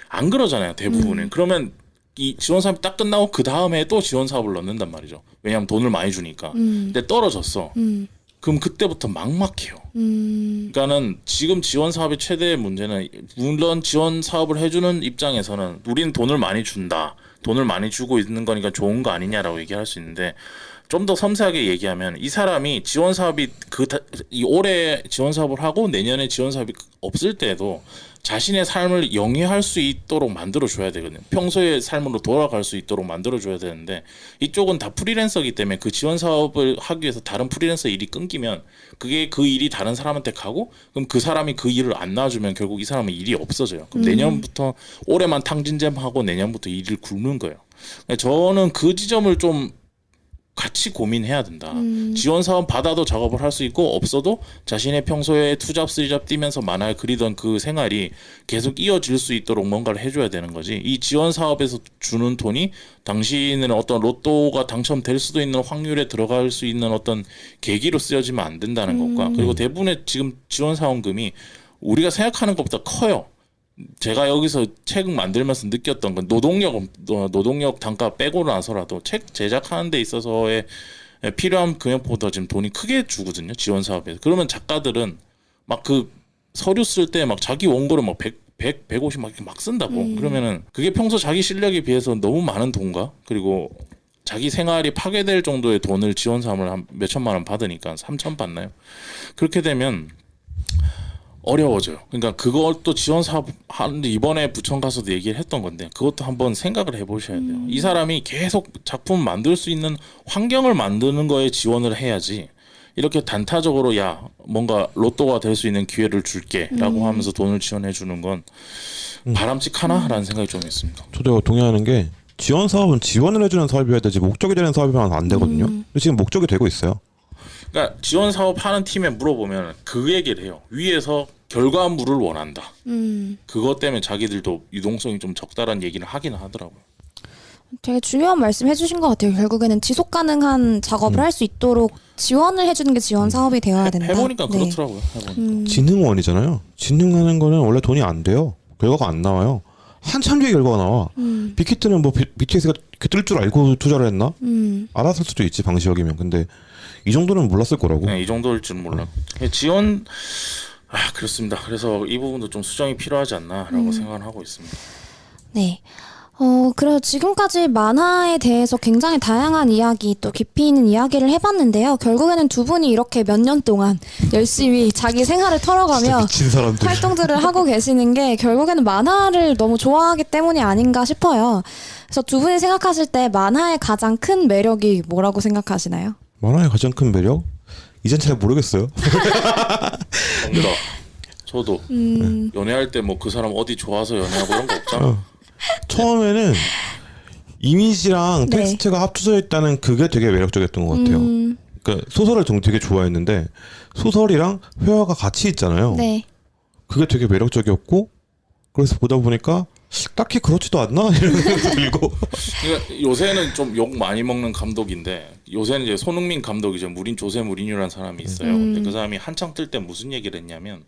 안 그러잖아요, 대부분은. 그러면 이 지원 사업이 딱 끝나고 그 다음에 또 지원 사업을 넣는단 말이죠. 왜냐하면 돈을 많이 주니까. 근데 떨어졌어. 그럼 그때부터 막막해요. 그러니까는 지금 지원 사업의 최대의 문제는 물론 지원 사업을 해주는 입장에서는 우리는 돈을 많이 준다. 돈을 많이 주고 있는 거니까 좋은 거 아니냐라고 얘기할 수 있는데 좀 더 섬세하게 얘기하면 이 사람이 지원 사업이 이 올해 지원 사업을 하고 내년에 지원 사업이 없을 때에도 자신의 삶을 영위할 수 있도록 만들어줘야 되거든요. 평소의 삶으로 돌아갈 수 있도록 만들어줘야 되는데 이쪽은 다 프리랜서이기 때문에 그 지원 사업을 하기 위해서 다른 프리랜서 일이 끊기면 그게 그 일이 다른 사람한테 가고 그럼 그 사람이 그 일을 안 놔주면 결국 이 사람은 일이 없어져요. 그럼 내년부터 올해만 탕진잼하고 내년부터 일을 굶는 거예요. 저는 그 지점을 좀 같이 고민해야 된다. 지원 사업 받아도 작업을 할 수 있고 없어도 자신의 평소에 투잡 쓰리잡 뛰면서 만화를 그리던 그 생활이 계속 이어질 수 있도록 뭔가를 해줘야 되는 거지. 이 지원 사업에서 주는 돈이 당신은 어떤 로또가 당첨될 수도 있는 확률에 들어갈 수 있는 어떤 계기로 쓰여지면 안 된다는 것과 그리고 대부분의 지금 지원 사원금이 우리가 생각하는 것보다 커요. 제가 여기서 책 만들면서 느꼈던 건 노동력 단가 빼고 나서라도 책 제작하는 데 있어서의 필요한 금액보다 지금 돈이 크게 주거든요. 지원 사업에서. 그러면 작가들은 막 그 서류 쓸 때 막 자기 원고를 막 150 막 이렇게 막 쓴다고. 그러면은 그게 평소 자기 실력에 비해서 너무 많은 돈과 그리고 자기 생활이 파괴될 정도의 돈을 지원 사업을 한 몇천만 원 받으니까 3천 받나요? 그렇게 되면 어려워져요. 그러니까 그것도 지원 사업 하는데 이번에 부천 가서도 얘기를 했던 건데 그것도 한번 생각을 해보셔야 돼요. 이 사람이 계속 작품 만들 수 있는 환경을 만드는 거에 지원을 해야지 이렇게 단타적으로 야 뭔가 로또가 될 수 있는 기회를 줄게라고 하면서 돈을 지원해 주는 건 바람직하나라는 생각이 좀 있습니다. 저도 동의하는 게 지원 사업은 지원을 해주는 사업이어야 되지 목적이 되는 사업이면 안 되거든요. 근데 지금 목적이 되고 있어요. 그러니까 지원 사업 하는 팀에 물어보면 그 얘기를 해요. 위에서 결과물을 원한다. 그것 때문에 자기들도 유동성이 좀 적다라는 얘기를 하긴 하더라고요. 되게 중요한 말씀 해주신 것 같아요. 결국에는 지속 가능한 작업을 할 수 있도록 지원을 해주는 게 지원 사업이 되어야 된다. 해보니까 네. 그렇더라고요. 해보니까. 진흥원이잖아요. 진흥하는 거는 원래 돈이 안 돼요. 결과가 안 나와요. 한참 뒤에 결과가 나와. 빅히트는 뭐 BTS가 뜰 줄 알고 투자를 했나? 알았을 수도 있지 방시혁이면. 근데 이 정도는 몰랐을 거라고. 네, 이 정도일 줄은 몰라. 지원 그렇습니다. 그래서 이 부분도 좀 수정이 필요하지 않나라고 생각을 하고 있습니다. 네. 그래서 지금까지 만화에 대해서 굉장히 다양한 이야기 또 깊이 있는 이야기를 해봤는데요. 결국에는 두 분이 이렇게 몇 년 동안 열심히 자기 생활을 털어가며 미친 사람들. 활동들을 하고 계시는 게 결국에는 만화를 너무 좋아하기 때문이 아닌가 싶어요. 그래서 두 분이 생각하실 때 만화의 가장 큰 매력이 뭐라고 생각하시나요? 만화의 가장 큰 매력? 이젠 잘 모르겠어요. 정답. 저도 연애할 때 뭐 그 사람 어디 좋아서 연애하고 이런 거 없잖아. 처음에는 이미지랑 네. 텍스트가 합쳐져 있다는 그게 되게 매력적이었던 것 같아요. 그러니까 소설을 좀 되게 좋아했는데 소설이랑 회화가 같이 있잖아요. 네. 그게 되게 매력적이었고 그래서 보다 보니까 딱히 그렇지도 않나 이런 생각도 들고 그러니까 요새는 좀 욕 많이 먹는 감독인데 요새는 이제 손흥민 감독이죠. 조세 무리뉴라는 사람이 있어요. 근데 그 사람이 한창 뜰 때 무슨 얘기를 했냐면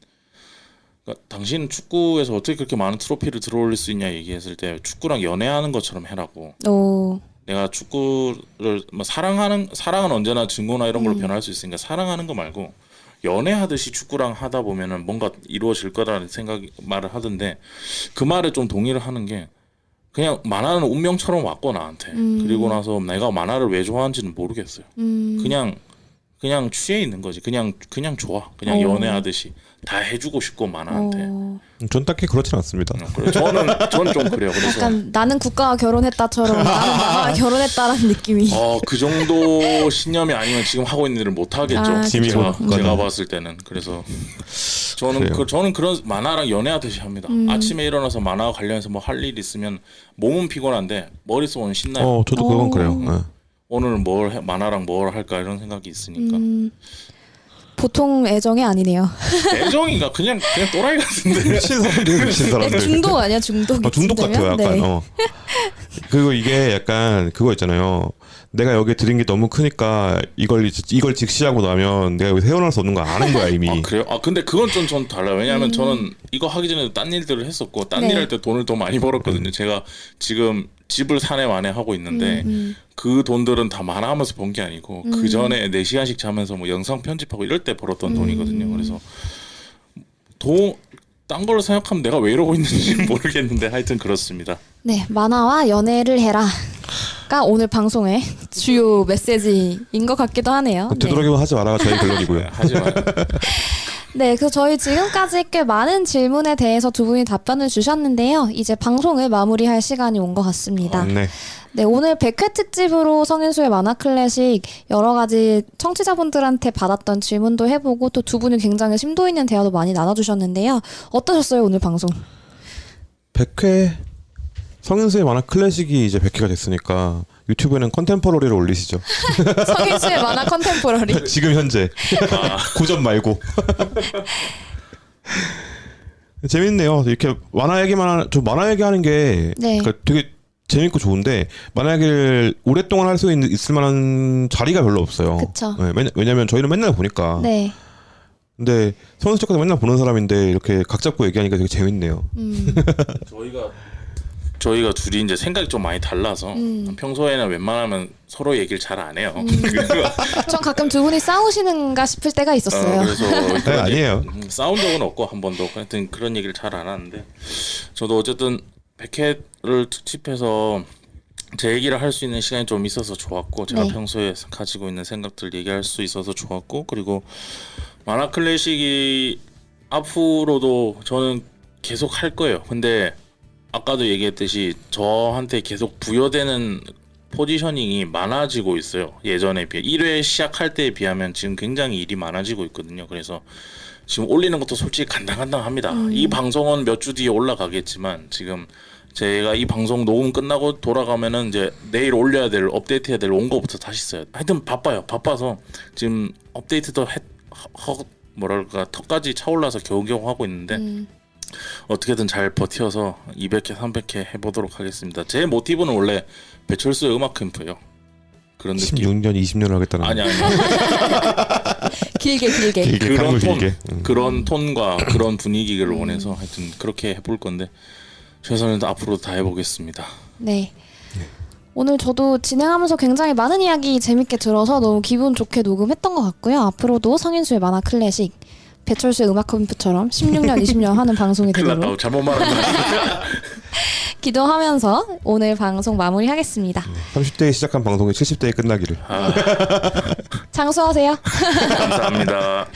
그러니까 당신은 축구에서 어떻게 그렇게 많은 트로피를 들어올릴 수 있냐 얘기했을 때 축구랑 연애하는 것처럼 해라고. 오. 내가 축구를 뭐 사랑은 언제나 증오나 이런 걸로 변할 수 있으니까 사랑하는 거 말고 연애하듯이 축구랑 하다 보면은 뭔가 이루어질 거라는 말을 하던데 그 말에 좀 동의를 하는 게 그냥 만화는 운명처럼 왔고 나한테 그리고 나서 내가 만화를 왜 좋아하는지는 모르겠어요. 그냥 취해 있는 거지. 그냥 좋아. 그냥 연애하듯이 다 해주고 싶고 만화한테. 전 딱히 그렇진 않습니다. 그래. 저는 좀 그래요. 그래서 약간 나는 국가와 결혼했다처럼 나는 만화와 결혼했다라는 느낌이. 그 정도 신념이 아니면 지금 하고 있는 일을 못 하겠죠. 아, 제가 봤을 때는. 그래서 저는 그래요. 저는 그런 만화랑 연애하듯이 합니다. 아침에 일어나서 만화와 관련해서 뭐 할 일 있으면 몸은 피곤한데 머릿속은 신나요. 저도 그건 그래요. 예. 오늘 만화랑 뭘 할까 이런 생각이 있으니까. 보통 애정이 아니네요. 애정이가 그냥 또라이 같은데. 미친 사람들 미친 사람들. 중독 아니야 중독. 중독 같아요, 약간. 네. 그리고 이게 약간 그거 있잖아요. 내가 여기에 들인 게 너무 크니까 이걸 직시하고 나면 내가 여기 태어날 수 없는 거 아는 거야 이미. 아 그래요? 근데 그건 좀 달라요. 왜냐하면 저는 이거 하기 전에도 딴 일들을 했었고 딴 네. 일 할 때 돈을 더 많이 벌었거든요. 제가 지금 집을 사내 만에 하고 있는데 그 돈들은 다 만화하면서 번 게 아니고 그 전에 4시간씩 자면서 뭐 영상 편집하고 이럴 때 벌었던 돈이거든요. 그래서 딴 걸로 생각하면 내가 왜 이러고 있는지 모르겠는데 하여튼 그렇습니다. 네, 만화와 연애를 해라가 오늘 방송의 주요 메시지인 것 같기도 하네요. 네. 되도록이면 하지 마라 저희 결론이고요. 하지 마요. 네, 그래서 저희 지금까지 꽤 많은 질문에 대해서 두 분이 답변을 주셨는데요. 이제 방송을 마무리할 시간이 온 것 같습니다. 네. 네, 오늘 100회 특집으로 성인수의 만화 클래식 여러 가지 청취자분들한테 받았던 질문도 해보고 또 두 분이 굉장히 심도 있는 대화도 많이 나눠주셨는데요. 어떠셨어요, 오늘 방송? 100회 성인수의 만화 클래식이 이제 100회가 됐으니까 유튜브에는 컨템포러리를 올리시죠. 성인수의 만화 컨템포러리. 지금 현재 고전 말고. 재밌네요. 이렇게 만화 만화 얘기하는 게 네. 그러니까 되게 재밌고 좋은데 만화 얘기를 오랫동안 할 수 있을 만한 자리가 별로 없어요. 그쵸. 네, 왜냐면 저희는 맨날 보니까. 네. 근데 성인수 작가도 맨날 보는 사람인데 이렇게 각 잡고 얘기하니까 되게 재밌네요. 저희가 둘이 이제 생각이 좀 많이 달라서 평소에는 웬만하면 서로 얘기를 잘 안 해요. 전 가끔 두 분이 싸우시는가 싶을 때가 있었어요. 그래서 그런 아니에요. 싸운 적은 없고 한 번도 하여튼 그런 얘기를 잘 안 하는데 저도 어쨌든 100회를 특집해서 제 얘기를 할 수 있는 시간이 좀 있어서 좋았고 제가 네. 평소에 가지고 있는 생각들 얘기할 수 있어서 좋았고 그리고 만화 클래식이 앞으로도 저는 계속 할 거예요. 근데 아까도 얘기했듯이 저한테 계속 부여되는 포지셔닝이 많아지고 있어요. 예전에 비해 1회 시작할 때에 비하면 지금 굉장히 일이 많아지고 있거든요. 그래서 지금 올리는 것도 솔직히 간당간당합니다. 이 방송은 몇 주 뒤에 올라가겠지만 지금 제가 이 방송 녹음 끝나고 돌아가면은 이제 내일 올려야 될 업데이트해야 될 원고부터 다시 써요. 하여튼 바빠요. 바빠서 지금 업데이트도 턱까지 차올라서 겨우겨우 하고 있는데 어떻게든 잘 버텨서 200회, 300회 해보도록 하겠습니다. 제 모티브는 원래 배철수의 음악 캠프예요. 그런 느낌. 16년, 20년을 하겠다는. 아니. 길게. 강을 길게. 그런 톤과 그런 분위기를 원해서 하여튼 그렇게 해볼 건데 최선을 앞으로 다 해보겠습니다. 네. 오늘 저도 진행하면서 굉장히 많은 이야기 재밌게 들어서 너무 기분 좋게 녹음했던 것 같고요. 앞으로도 성인수의 만화 클래식 배철수의 음악 캠프처럼 16년, 20년 하는 방송이 큰일 났다. 되도록 잘못 말한다. 기도하면서 오늘 방송 마무리하겠습니다. 30대에 시작한 방송이 70대에 끝나기를. 장수하세요. 감사합니다.